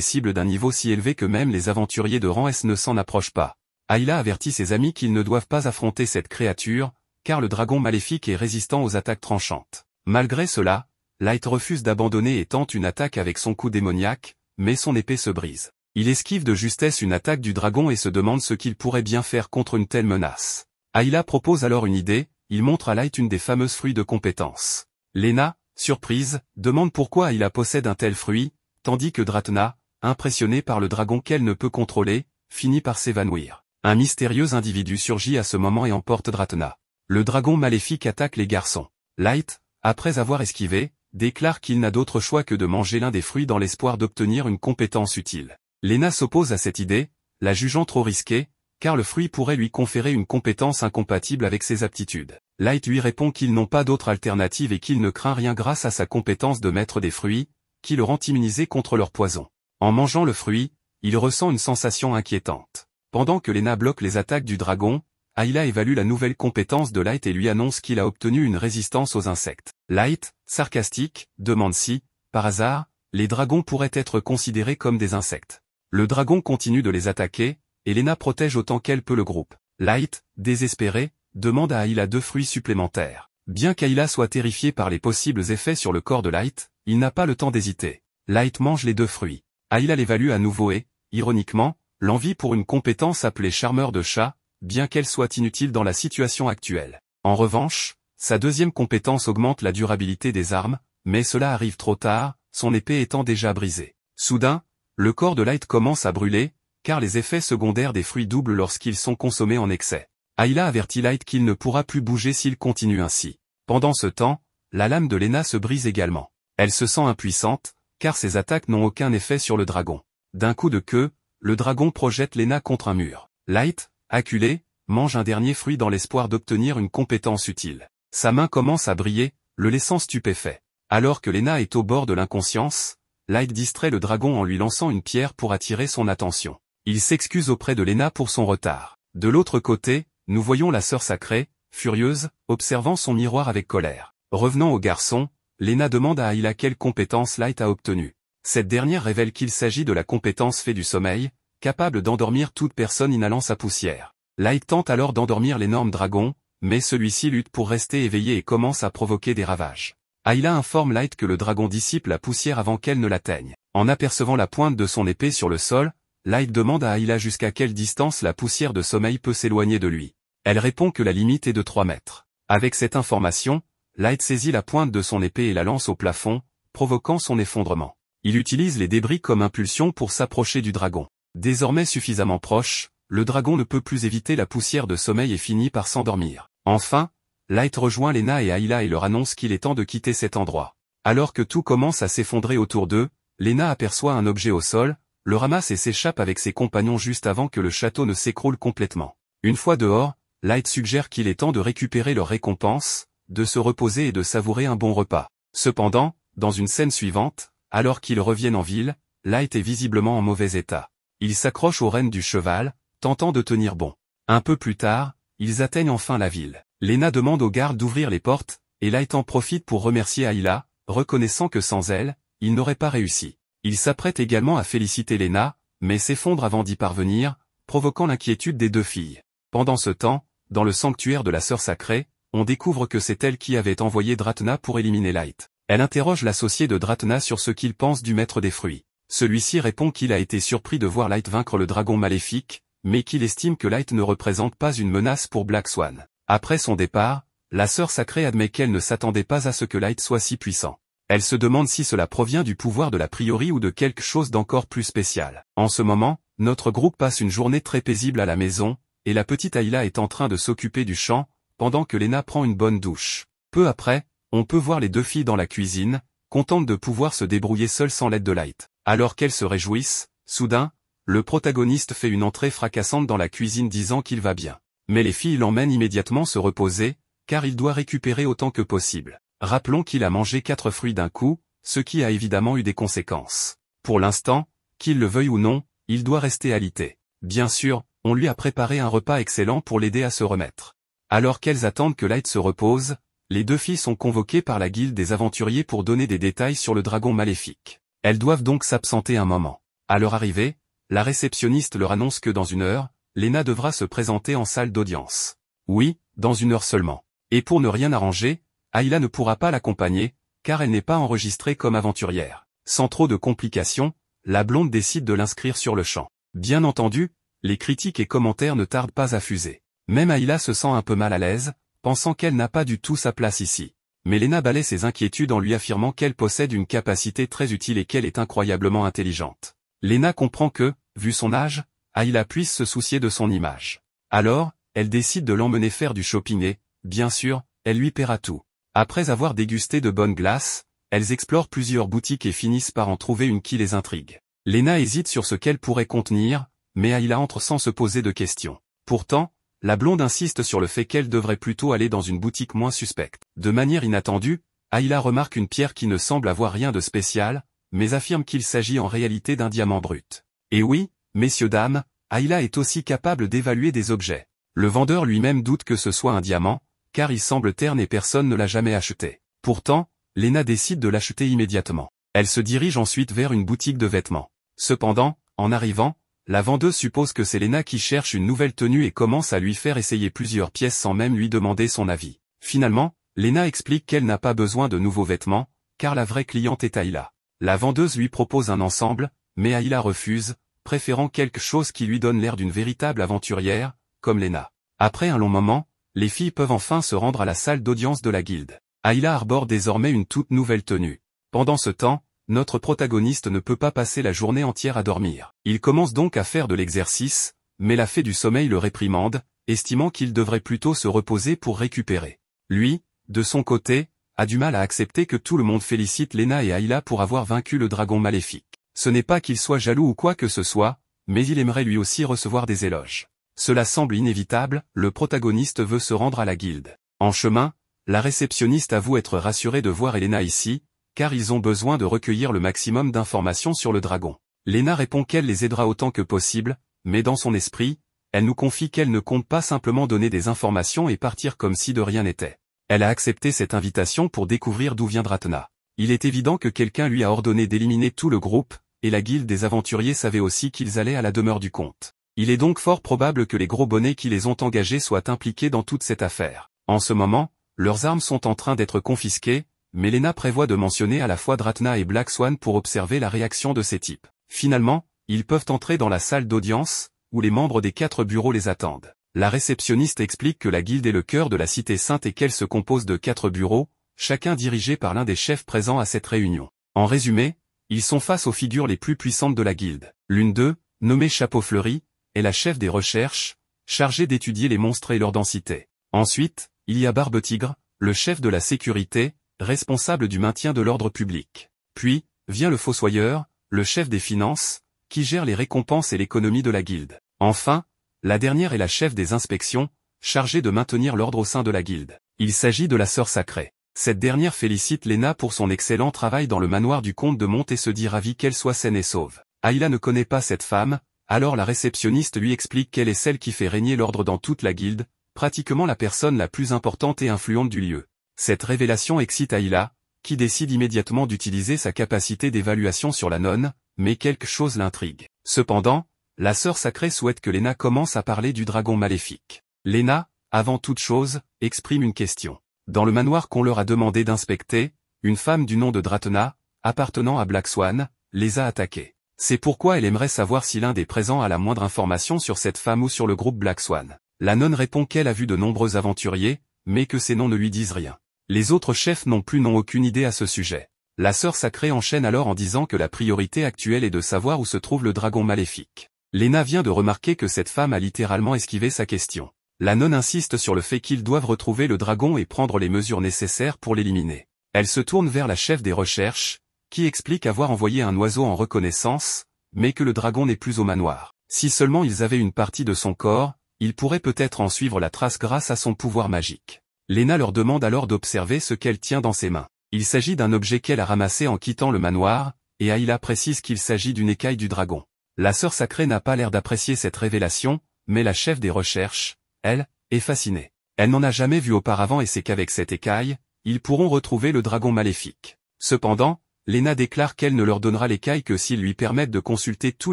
[SPEAKER 1] cibles d'un niveau si élevé que même les aventuriers de rang S ne s'en approchent pas. Ayla avertit ses amis qu'ils ne doivent pas affronter cette créature, car le dragon maléfique est résistant aux attaques tranchantes. Malgré cela, Light refuse d'abandonner et tente une attaque avec son coup démoniaque, mais son épée se brise. Il esquive de justesse une attaque du dragon et se demande ce qu'il pourrait bien faire contre une telle menace. Ayla propose alors une idée, il montre à Light une des fameuses fruits de compétence. Lena, surprise, demande pourquoi Ayla possède un tel fruit, tandis que Dratna, impressionnée par le dragon qu'elle ne peut contrôler, finit par s'évanouir. Un mystérieux individu surgit à ce moment et emporte Dratna. Le dragon maléfique attaque les garçons. Light, après avoir esquivé, déclare qu'il n'a d'autre choix que de manger l'un des fruits dans l'espoir d'obtenir une compétence utile. Lena s'oppose à cette idée, la jugeant trop risquée, car le fruit pourrait lui conférer une compétence incompatible avec ses aptitudes. Light lui répond qu'ils n'ont pas d'autre alternative et qu'il ne craint rien grâce à sa compétence de maître des fruits, qui le rend immunisé contre leur poison. En mangeant le fruit, il ressent une sensation inquiétante. Pendant que Lena bloque les attaques du dragon, Ayla évalue la nouvelle compétence de Light et lui annonce qu'il a obtenu une résistance aux insectes. Light, sarcastique, demande si, par hasard, les dragons pourraient être considérés comme des insectes. Le dragon continue de les attaquer, et Lena protège autant qu'elle peut le groupe. Light, désespéré, demande à Ayla 2 fruits supplémentaires. Bien qu'Ayla soit terrifiée par les possibles effets sur le corps de Light, il n'a pas le temps d'hésiter. Light mange les 2 fruits. Ayla l'évalue à nouveau et, ironiquement, l'envie pour une compétence appelée charmeur de chat, bien qu'elle soit inutile dans la situation actuelle. En revanche, sa deuxième compétence augmente la durabilité des armes, mais cela arrive trop tard, son épée étant déjà brisée. Soudain, le corps de Light commence à brûler, car les effets secondaires des fruits doublent lorsqu'ils sont consommés en excès. Ayla avertit Light qu'il ne pourra plus bouger s'il continue ainsi. Pendant ce temps, la lame de Lena se brise également. Elle se sent impuissante, car ses attaques n'ont aucun effet sur le dragon. D'un coup de queue, le dragon projette Lena contre un mur. Light, acculé, mange un dernier fruit dans l'espoir d'obtenir une compétence utile. Sa main commence à briller, le laissant stupéfait. Alors que Lena est au bord de l'inconscience, Light distrait le dragon en lui lançant une pierre pour attirer son attention. Il s'excuse auprès de Lena pour son retard. De l'autre côté, nous voyons la sœur sacrée, furieuse, observant son miroir avec colère. Revenant au garçon, Lena demande à Ayla quelle compétence Light a obtenue. Cette dernière révèle qu'il s'agit de la compétence fée du sommeil, capable d'endormir toute personne inhalant sa poussière. Light tente alors d'endormir l'énorme dragon, mais celui-ci lutte pour rester éveillé et commence à provoquer des ravages. Ayla informe Light que le dragon dissipe la poussière avant qu'elle ne l'atteigne. En apercevant la pointe de son épée sur le sol, Light demande à Ayla jusqu'à quelle distance la poussière de sommeil peut s'éloigner de lui. Elle répond que la limite est de 3 mètres. Avec cette information, Light saisit la pointe de son épée et la lance au plafond, provoquant son effondrement. Il utilise les débris comme impulsion pour s'approcher du dragon. Désormais suffisamment proche, le dragon ne peut plus éviter la poussière de sommeil et finit par s'endormir. Enfin, Light rejoint Lena et Ayla et leur annonce qu'il est temps de quitter cet endroit. Alors que tout commence à s'effondrer autour d'eux, Lena aperçoit un objet au sol, le ramasse et s'échappe avec ses compagnons juste avant que le château ne s'écroule complètement. Une fois dehors, Light suggère qu'il est temps de récupérer leur récompense, de se reposer et de savourer un bon repas. Cependant, dans une scène suivante, alors qu'ils reviennent en ville, Light est visiblement en mauvais état. Il s'accroche aux rênes du cheval, tentant de tenir bon. Un peu plus tard, ils atteignent enfin la ville. Lena demande aux gardes d'ouvrir les portes, et Light en profite pour remercier Ayla, reconnaissant que sans elle, il n'aurait pas réussi. Il s'apprête également à féliciter Lena, mais s'effondre avant d'y parvenir, provoquant l'inquiétude des 2 filles. Pendant ce temps, dans le sanctuaire de la sœur sacrée, on découvre que c'est elle qui avait envoyé Dratna pour éliminer Light. Elle interroge l'associé de Dratna sur ce qu'il pense du maître des fruits. Celui-ci répond qu'il a été surpris de voir Light vaincre le dragon maléfique, mais qu'il estime que Light ne représente pas une menace pour Black Swan. Après son départ, la sœur sacrée admet qu'elle ne s'attendait pas à ce que Light soit si puissant. Elle se demande si cela provient du pouvoir de la prieuré ou de quelque chose d'encore plus spécial. En ce moment, notre groupe passe une journée très paisible à la maison, et la petite Ayla est en train de s'occuper du champ, pendant que Lena prend une bonne douche. Peu après, on peut voir les 2 filles dans la cuisine, contentes de pouvoir se débrouiller seules sans l'aide de Light. Alors qu'elles se réjouissent, soudain, le protagoniste fait une entrée fracassante dans la cuisine disant qu'il va bien. Mais les filles l'emmènent immédiatement se reposer, car il doit récupérer autant que possible. Rappelons qu'il a mangé 4 fruits d'un coup, ce qui a évidemment eu des conséquences. Pour l'instant, qu'il le veuille ou non, il doit rester alité. Bien sûr, on lui a préparé un repas excellent pour l'aider à se remettre. Alors qu'elles attendent que Light se repose, les deux filles sont convoquées par la guilde des aventuriers pour donner des détails sur le dragon maléfique. Elles doivent donc s'absenter un moment. À leur arrivée, la réceptionniste leur annonce que dans 1 heure, Lena devra se présenter en salle d'audience. Oui, dans 1 heure seulement. Et pour ne rien arranger, Ayla ne pourra pas l'accompagner, car elle n'est pas enregistrée comme aventurière. Sans trop de complications, la blonde décide de l'inscrire sur le champ. Bien entendu, les critiques et commentaires ne tardent pas à fuser. Même Ayla se sent un peu mal à l'aise, pensant qu'elle n'a pas du tout sa place ici. Mais Lena balaie ses inquiétudes en lui affirmant qu'elle possède une capacité très utile et qu'elle est incroyablement intelligente. Lena comprend que, vu son âge, Ayla puisse se soucier de son image. Alors, elle décide de l'emmener faire du shopping et, bien sûr, elle lui paiera tout. Après avoir dégusté de bonnes glaces, elles explorent plusieurs boutiques et finissent par en trouver une qui les intrigue. Lena hésite sur ce qu'elle pourrait contenir, mais Ayla entre sans se poser de questions. Pourtant, la blonde insiste sur le fait qu'elle devrait plutôt aller dans une boutique moins suspecte. De manière inattendue, Ayla remarque une pierre qui ne semble avoir rien de spécial, mais affirme qu'il s'agit en réalité d'un diamant brut. Et oui, messieurs dames, Ayla est aussi capable d'évaluer des objets. Le vendeur lui-même doute que ce soit un diamant, car il semble terne et personne ne l'a jamais acheté. Pourtant, Lena décide de l'acheter immédiatement. Elle se dirige ensuite vers une boutique de vêtements. Cependant, en arrivant, la vendeuse suppose que c'est Lena qui cherche une nouvelle tenue et commence à lui faire essayer plusieurs pièces sans même lui demander son avis. Finalement, Lena explique qu'elle n'a pas besoin de nouveaux vêtements, car la vraie cliente est Ayla. La vendeuse lui propose un ensemble, mais Ayla refuse, préférant quelque chose qui lui donne l'air d'une véritable aventurière, comme Lena. Après un long moment, les filles peuvent enfin se rendre à la salle d'audience de la guilde. Ayla arbore désormais une toute nouvelle tenue. Pendant ce temps, notre protagoniste ne peut pas passer la journée entière à dormir. Il commence donc à faire de l'exercice, mais la fée du sommeil le réprimande, estimant qu'il devrait plutôt se reposer pour récupérer. Lui, de son côté, a du mal à accepter que tout le monde félicite Lena et Ayla pour avoir vaincu le dragon maléfique. Ce n'est pas qu'il soit jaloux ou quoi que ce soit, mais il aimerait lui aussi recevoir des éloges. Cela semble inévitable, le protagoniste veut se rendre à la guilde. En chemin, la réceptionniste avoue être rassurée de voir Lena ici, car ils ont besoin de recueillir le maximum d'informations sur le dragon. Lena répond qu'elle les aidera autant que possible, mais dans son esprit, elle nous confie qu'elle ne compte pas simplement donner des informations et partir comme si de rien n'était. Elle a accepté cette invitation pour découvrir d'où vient Dratna. Il est évident que quelqu'un lui a ordonné d'éliminer tout le groupe, et la guilde des aventuriers savait aussi qu'ils allaient à la demeure du comte. Il est donc fort probable que les gros bonnets qui les ont engagés soient impliqués dans toute cette affaire. En ce moment, leurs armes sont en train d'être confisquées, mais Lena prévoit de mentionner à la fois Dratna et Black Swan pour observer la réaction de ces types. Finalement, ils peuvent entrer dans la salle d'audience, où les membres des 4 bureaux les attendent. La réceptionniste explique que la guilde est le cœur de la cité sainte et qu'elle se compose de 4 bureaux, chacun dirigé par l'un des chefs présents à cette réunion. En résumé, ils sont face aux figures les plus puissantes de la guilde. L'une d'eux, nommée Chapeau Fleuri, est la chef des recherches, chargée d'étudier les monstres et leur densité. Ensuite, il y a Barbe Tigre, le chef de la sécurité, responsable du maintien de l'ordre public. Puis, vient le Fossoyeur, le chef des finances, qui gère les récompenses et l'économie de la guilde. Enfin, la dernière est la chef des inspections, chargée de maintenir l'ordre au sein de la guilde. Il s'agit de la sœur sacrée. Cette dernière félicite Lena pour son excellent travail dans le manoir du comte de Monte et se dit ravie qu'elle soit saine et sauve. Ayla ne connaît pas cette femme, alors la réceptionniste lui explique qu'elle est celle qui fait régner l'ordre dans toute la guilde, pratiquement la personne la plus importante et influente du lieu. Cette révélation excite Ayla, qui décide immédiatement d'utiliser sa capacité d'évaluation sur la nonne, mais quelque chose l'intrigue. Cependant, la sœur sacrée souhaite que Lena commence à parler du dragon maléfique. Lena, avant toute chose, exprime une question. Dans le manoir qu'on leur a demandé d'inspecter, une femme du nom de Dratna, appartenant à Black Swan, les a attaqués. C'est pourquoi elle aimerait savoir si l'un des présents a la moindre information sur cette femme ou sur le groupe Black Swan. La nonne répond qu'elle a vu de nombreux aventuriers, mais que ces noms ne lui disent rien. Les autres chefs non plus n'ont aucune idée à ce sujet. La sœur sacrée enchaîne alors en disant que la priorité actuelle est de savoir où se trouve le dragon maléfique. Lena vient de remarquer que cette femme a littéralement esquivé sa question. La nonne insiste sur le fait qu'ils doivent retrouver le dragon et prendre les mesures nécessaires pour l'éliminer. Elle se tourne vers la chef des recherches, qui explique avoir envoyé un oiseau en reconnaissance, mais que le dragon n'est plus au manoir. Si seulement ils avaient une partie de son corps, ils pourraient peut-être en suivre la trace grâce à son pouvoir magique. Lena leur demande alors d'observer ce qu'elle tient dans ses mains. Il s'agit d'un objet qu'elle a ramassé en quittant le manoir, et Ayla précise qu'il s'agit d'une écaille du dragon. La sœur sacrée n'a pas l'air d'apprécier cette révélation, mais la chef des recherches, elle, est fascinée. Elle n'en a jamais vu auparavant et sait qu'avec cette écaille, ils pourront retrouver le dragon maléfique. Cependant, Lena déclare qu'elle ne leur donnera l'écaille que s'ils lui permettent de consulter tous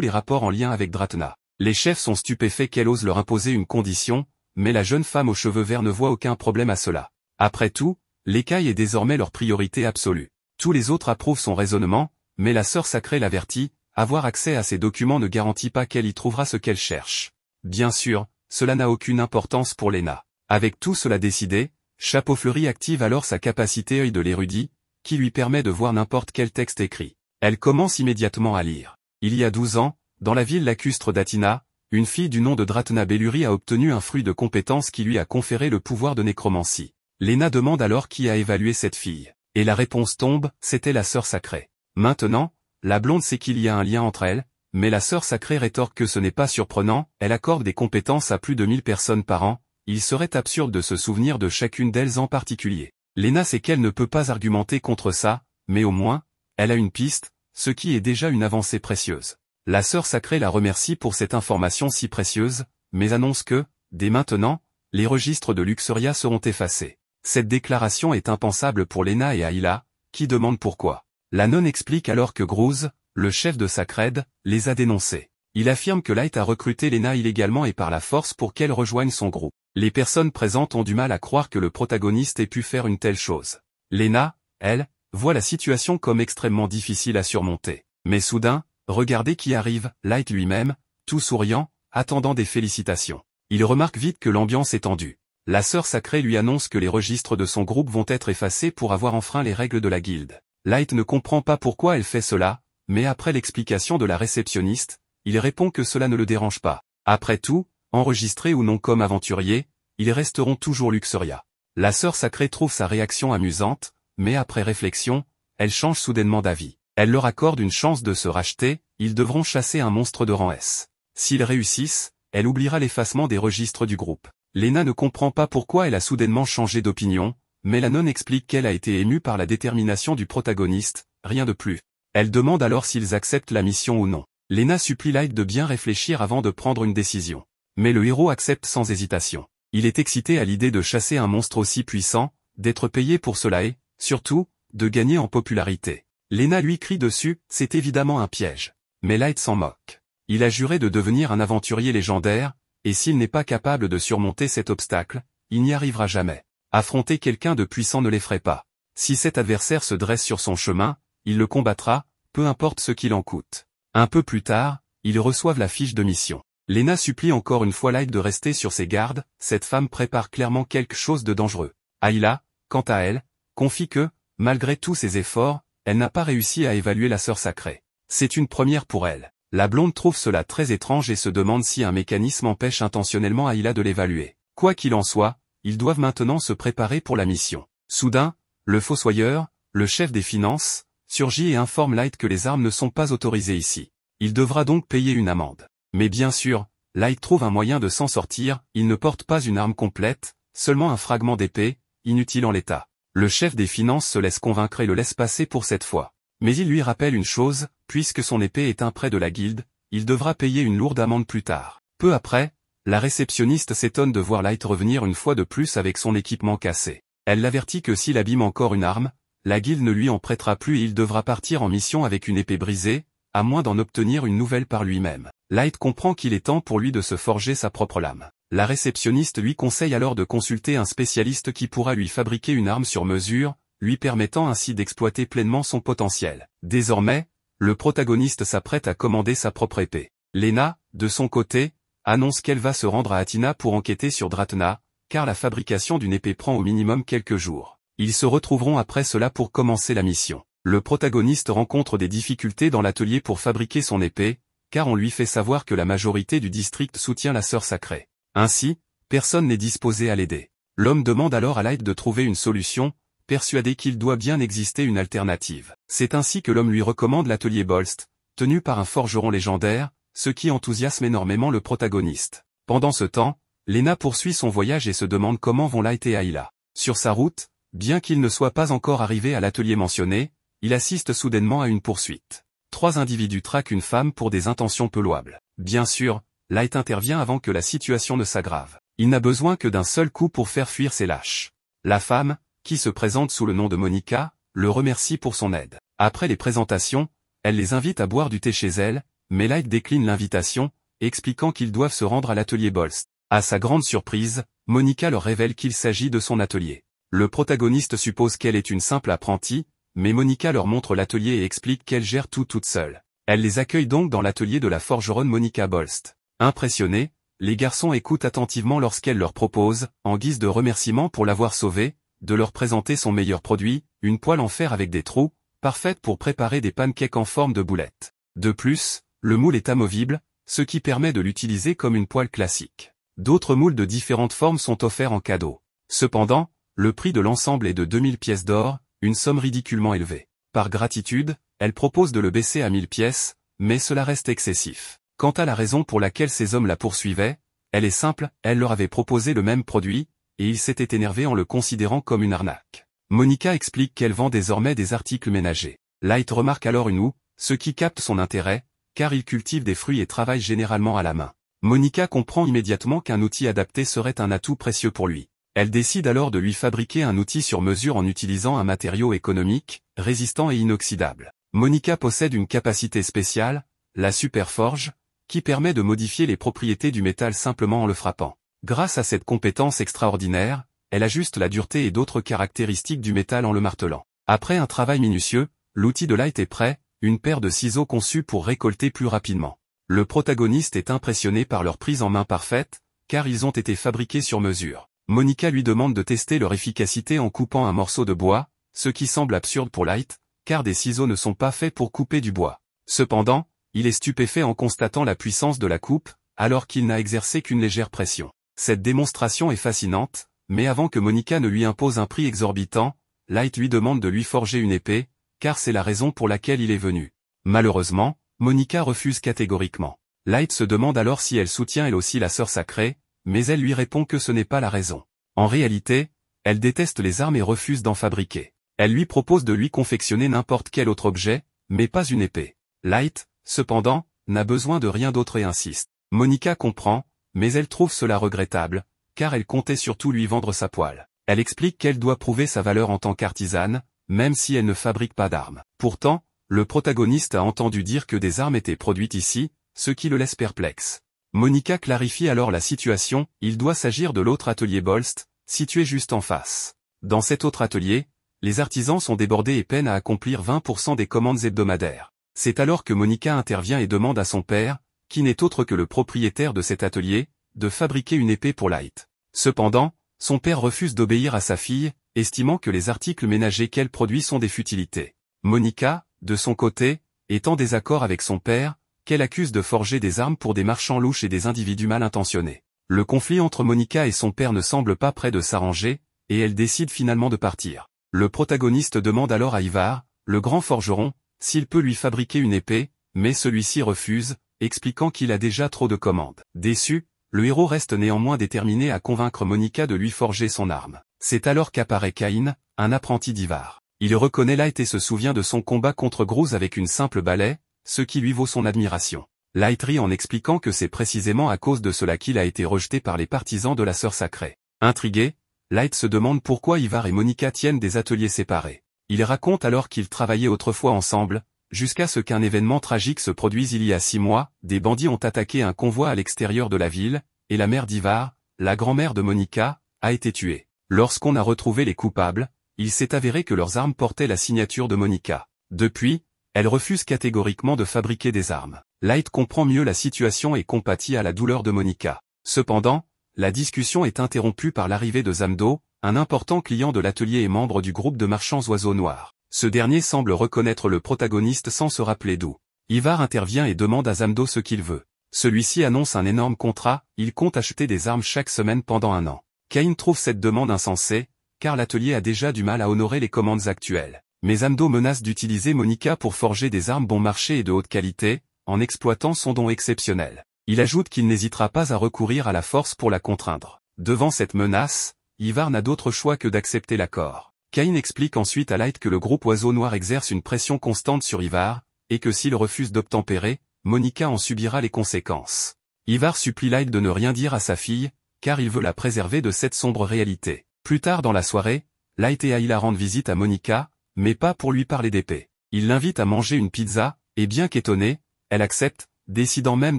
[SPEAKER 1] les rapports en lien avec Dratna. Les chefs sont stupéfaits qu'elle ose leur imposer une condition, mais la jeune femme aux cheveux verts ne voit aucun problème à cela. Après tout, l'écaille est désormais leur priorité absolue. Tous les autres approuvent son raisonnement, mais la sœur sacrée l'avertit, avoir accès à ces documents ne garantit pas qu'elle y trouvera ce qu'elle cherche. Bien sûr, cela n'a aucune importance pour Lena. Avec tout cela décidé, Chapeau Fleuri active alors sa capacité œil de l'érudit, qui lui permet de voir n'importe quel texte écrit. Elle commence immédiatement à lire. Il y a 12 ans, dans la ville lacustre d'Athina, une fille du nom de Dratna Belluri a obtenu un fruit de compétence qui lui a conféré le pouvoir de nécromancie. Lena demande alors qui a évalué cette fille. Et la réponse tombe, c'était la sœur sacrée. Maintenant, la blonde sait qu'il y a un lien entre elles, mais la sœur sacrée rétorque que ce n'est pas surprenant, elle accorde des compétences à plus de 1000 personnes par an, il serait absurde de se souvenir de chacune d'elles en particulier. Lena sait qu'elle ne peut pas argumenter contre ça, mais au moins, elle a une piste, ce qui est déjà une avancée précieuse. La sœur sacrée la remercie pour cette information si précieuse, mais annonce que, dès maintenant, les registres de Luxuria seront effacés. Cette déclaration est impensable pour Lena et Ayla, qui demandent pourquoi. La nonne explique alors que Gruz, le chef de Sacred, les a dénoncés. Il affirme que Light a recruté Lena illégalement et par la force pour qu'elle rejoigne son groupe. Les personnes présentes ont du mal à croire que le protagoniste ait pu faire une telle chose. Lena, elle, voit la situation comme extrêmement difficile à surmonter. Mais soudain, regardez qui arrive, Light lui-même, tout souriant, attendant des félicitations. Il remarque vite que l'ambiance est tendue. La sœur sacrée lui annonce que les registres de son groupe vont être effacés pour avoir enfreint les règles de la guilde. Light ne comprend pas pourquoi elle fait cela, mais après l'explication de la réceptionniste, il répond que cela ne le dérange pas. Après tout, enregistrés ou non comme aventuriers, ils resteront toujours Luxuria. La sœur sacrée trouve sa réaction amusante, mais après réflexion, elle change soudainement d'avis. Elle leur accorde une chance de se racheter, ils devront chasser un monstre de rang S. S'ils réussissent, elle oubliera l'effacement des registres du groupe. Lena ne comprend pas pourquoi elle a soudainement changé d'opinion, mais la nonne explique qu'elle a été émue par la détermination du protagoniste, rien de plus. Elle demande alors s'ils acceptent la mission ou non. Lena supplie Light de bien réfléchir avant de prendre une décision. Mais le héros accepte sans hésitation. Il est excité à l'idée de chasser un monstre aussi puissant, d'être payé pour cela et, surtout, de gagner en popularité. Lena lui crie dessus, c'est évidemment un piège. Mais Light s'en moque. Il a juré de devenir un aventurier légendaire, et s'il n'est pas capable de surmonter cet obstacle, il n'y arrivera jamais. Affronter quelqu'un de puissant ne l'effraie pas. Si cet adversaire se dresse sur son chemin, il le combattra, peu importe ce qu'il en coûte. Un peu plus tard, ils reçoivent la fiche de mission. Lena supplie encore une fois Light de rester sur ses gardes, cette femme prépare clairement quelque chose de dangereux. Ayla, quant à elle, confie que, malgré tous ses efforts, elle n'a pas réussi à évaluer la sœur sacrée. C'est une première pour elle. La blonde trouve cela très étrange et se demande si un mécanisme empêche intentionnellement Ayla de l'évaluer. Quoi qu'il en soit, ils doivent maintenant se préparer pour la mission. Soudain, le fossoyeur, le chef des finances, surgit et informe Light que les armes ne sont pas autorisées ici. Il devra donc payer une amende. Mais bien sûr, Light trouve un moyen de s'en sortir, il ne porte pas une arme complète, seulement un fragment d'épée, inutile en l'état. Le chef des finances se laisse convaincre et le laisse passer pour cette fois. Mais il lui rappelle une chose, puisque son épée est un prêt de la guilde, il devra payer une lourde amende plus tard. Peu après, la réceptionniste s'étonne de voir Light revenir une fois de plus avec son équipement cassé. Elle l'avertit que s'il abîme encore une arme, la guilde ne lui en prêtera plus et il devra partir en mission avec une épée brisée, à moins d'en obtenir une nouvelle par lui-même. Light comprend qu'il est temps pour lui de se forger sa propre lame. La réceptionniste lui conseille alors de consulter un spécialiste qui pourra lui fabriquer une arme sur mesure, lui permettant ainsi d'exploiter pleinement son potentiel. Désormais, le protagoniste s'apprête à commander sa propre épée. Lena, de son côté, annonce qu'elle va se rendre à Athina pour enquêter sur Dratna, car la fabrication d'une épée prend au minimum quelques jours. Ils se retrouveront après cela pour commencer la mission. Le protagoniste rencontre des difficultés dans l'atelier pour fabriquer son épée, car on lui fait savoir que la majorité du district soutient la sœur sacrée. Ainsi, personne n'est disposé à l'aider. L'homme demande alors à Light de trouver une solution, persuadé qu'il doit bien exister une alternative. C'est ainsi que l'homme lui recommande l'atelier Bolst, tenu par un forgeron légendaire, ce qui enthousiasme énormément le protagoniste. Pendant ce temps, Lena poursuit son voyage et se demande comment vont Light et Ayla. Sur sa route, bien qu'il ne soit pas encore arrivé à l'atelier mentionné, il assiste soudainement à une poursuite. 3 individus traquent une femme pour des intentions peu louables. Bien sûr, Light intervient avant que la situation ne s'aggrave. Il n'a besoin que d'un seul coup pour faire fuir ces lâches. La femme, qui se présente sous le nom de Monica, le remercie pour son aide. Après les présentations, elle les invite à boire du thé chez elle, mais Light décline l'invitation, expliquant qu'ils doivent se rendre à l'atelier Bolst. À sa grande surprise, Monica leur révèle qu'il s'agit de son atelier. Le protagoniste suppose qu'elle est une simple apprentie, mais Monica leur montre l'atelier et explique qu'elle gère tout toute seule. Elle les accueille donc dans l'atelier de la forgeronne Monica Bolst. Impressionnés, les garçons écoutent attentivement lorsqu'elle leur propose, en guise de remerciement pour l'avoir sauvée, de leur présenter son meilleur produit, une poêle en fer avec des trous, parfaite pour préparer des pancakes en forme de boulettes. De plus, le moule est amovible, ce qui permet de l'utiliser comme une poêle classique. D'autres moules de différentes formes sont offerts en cadeau. Cependant, le prix de l'ensemble est de 2000 pièces d'or, une somme ridiculement élevée. Par gratitude, elle propose de le baisser à 1000 pièces, mais cela reste excessif. Quant à la raison pour laquelle ces hommes la poursuivaient, elle est simple, elle leur avait proposé le même produit, et ils s'étaient énervés en le considérant comme une arnaque. Monica explique qu'elle vend désormais des articles ménagers. Light remarque alors une houe, ce qui capte son intérêt, car il cultive des fruits et travaille généralement à la main. Monica comprend immédiatement qu'un outil adapté serait un atout précieux pour lui. Elle décide alors de lui fabriquer un outil sur mesure en utilisant un matériau économique, résistant et inoxydable. Monica possède une capacité spéciale, la Superforge, qui permet de modifier les propriétés du métal simplement en le frappant. Grâce à cette compétence extraordinaire, elle ajuste la dureté et d'autres caractéristiques du métal en le martelant. Après un travail minutieux, l'outil de Light est prêt, une paire de ciseaux conçus pour récolter plus rapidement. Le protagoniste est impressionné par leur prise en main parfaite, car ils ont été fabriqués sur mesure. Monica lui demande de tester leur efficacité en coupant un morceau de bois, ce qui semble absurde pour Light, car des ciseaux ne sont pas faits pour couper du bois. Cependant, il est stupéfait en constatant la puissance de la coupe, alors qu'il n'a exercé qu'une légère pression. Cette démonstration est fascinante, mais avant que Monica ne lui impose un prix exorbitant, Light lui demande de lui forger une épée, car c'est la raison pour laquelle il est venu. Malheureusement, Monica refuse catégoriquement. Light se demande alors si elle soutient elle aussi la sœur sacrée, mais elle lui répond que ce n'est pas la raison. En réalité, elle déteste les armes et refuse d'en fabriquer. Elle lui propose de lui confectionner n'importe quel autre objet, mais pas une épée. Light, cependant, n'a besoin de rien d'autre et insiste. Monica comprend, mais elle trouve cela regrettable, car elle comptait surtout lui vendre sa poêle. Elle explique qu'elle doit prouver sa valeur en tant qu'artisane, même si elle ne fabrique pas d'armes. Pourtant, le protagoniste a entendu dire que des armes étaient produites ici, ce qui le laisse perplexe. Monica clarifie alors la situation, il doit s'agir de l'autre atelier Bolst, situé juste en face. Dans cet autre atelier, les artisans sont débordés et peinent à accomplir 20% des commandes hebdomadaires. C'est alors que Monica intervient et demande à son père, qui n'est autre que le propriétaire de cet atelier, de fabriquer une épée pour Light. Cependant, son père refuse d'obéir à sa fille, estimant que les articles ménagers qu'elle produit sont des futilités. Monica, de son côté, est en désaccord avec son père, qu'elle accuse de forger des armes pour des marchands louches et des individus mal intentionnés. Le conflit entre Monica et son père ne semble pas près de s'arranger, et elle décide finalement de partir. Le protagoniste demande alors à Ivar, le grand forgeron, s'il peut lui fabriquer une épée, mais celui-ci refuse, expliquant qu'il a déjà trop de commandes. Déçu, le héros reste néanmoins déterminé à convaincre Monica de lui forger son arme. C'est alors qu'apparaît Cain, un apprenti d'Ivar. Il reconnaît Light et se souvient de son combat contre Gruz avec une simple balai, ce qui lui vaut son admiration. Light rit en expliquant que c'est précisément à cause de cela qu'il a été rejeté par les partisans de la sœur sacrée. Intrigué, Light se demande pourquoi Ivar et Monica tiennent des ateliers séparés. Il raconte alors qu'ils travaillaient autrefois ensemble, jusqu'à ce qu'un événement tragique se produise il y a 6 mois, des bandits ont attaqué un convoi à l'extérieur de la ville, et la mère d'Ivar, la grand-mère de Monica, a été tuée. Lorsqu'on a retrouvé les coupables, il s'est avéré que leurs armes portaient la signature de Monica. Depuis, elle refuse catégoriquement de fabriquer des armes. Light comprend mieux la situation et compatit à la douleur de Monica. Cependant, la discussion est interrompue par l'arrivée de Zamdo, un important client de l'atelier et membre du groupe de marchands oiseaux noirs. Ce dernier semble reconnaître le protagoniste sans se rappeler d'où. Ivar intervient et demande à Zamdo ce qu'il veut. Celui-ci annonce un énorme contrat, il compte acheter des armes chaque semaine pendant 1 an. Cain trouve cette demande insensée, car l'atelier a déjà du mal à honorer les commandes actuelles. Mais Zamdo menace d'utiliser Monica pour forger des armes bon marché et de haute qualité, en exploitant son don exceptionnel. Il ajoute qu'il n'hésitera pas à recourir à la force pour la contraindre. Devant cette menace, Ivar n'a d'autre choix que d'accepter l'accord. Cain explique ensuite à Light que le groupe Oiseau Noir exerce une pression constante sur Ivar, et que s'il refuse d'obtempérer, Monica en subira les conséquences. Ivar supplie Light de ne rien dire à sa fille, car il veut la préserver de cette sombre réalité. Plus tard dans la soirée, Light et Ayla rendent visite à Monica, mais pas pour lui parler d'épée. Il l'invite à manger une pizza, et bien qu'étonnée, elle accepte, décidant même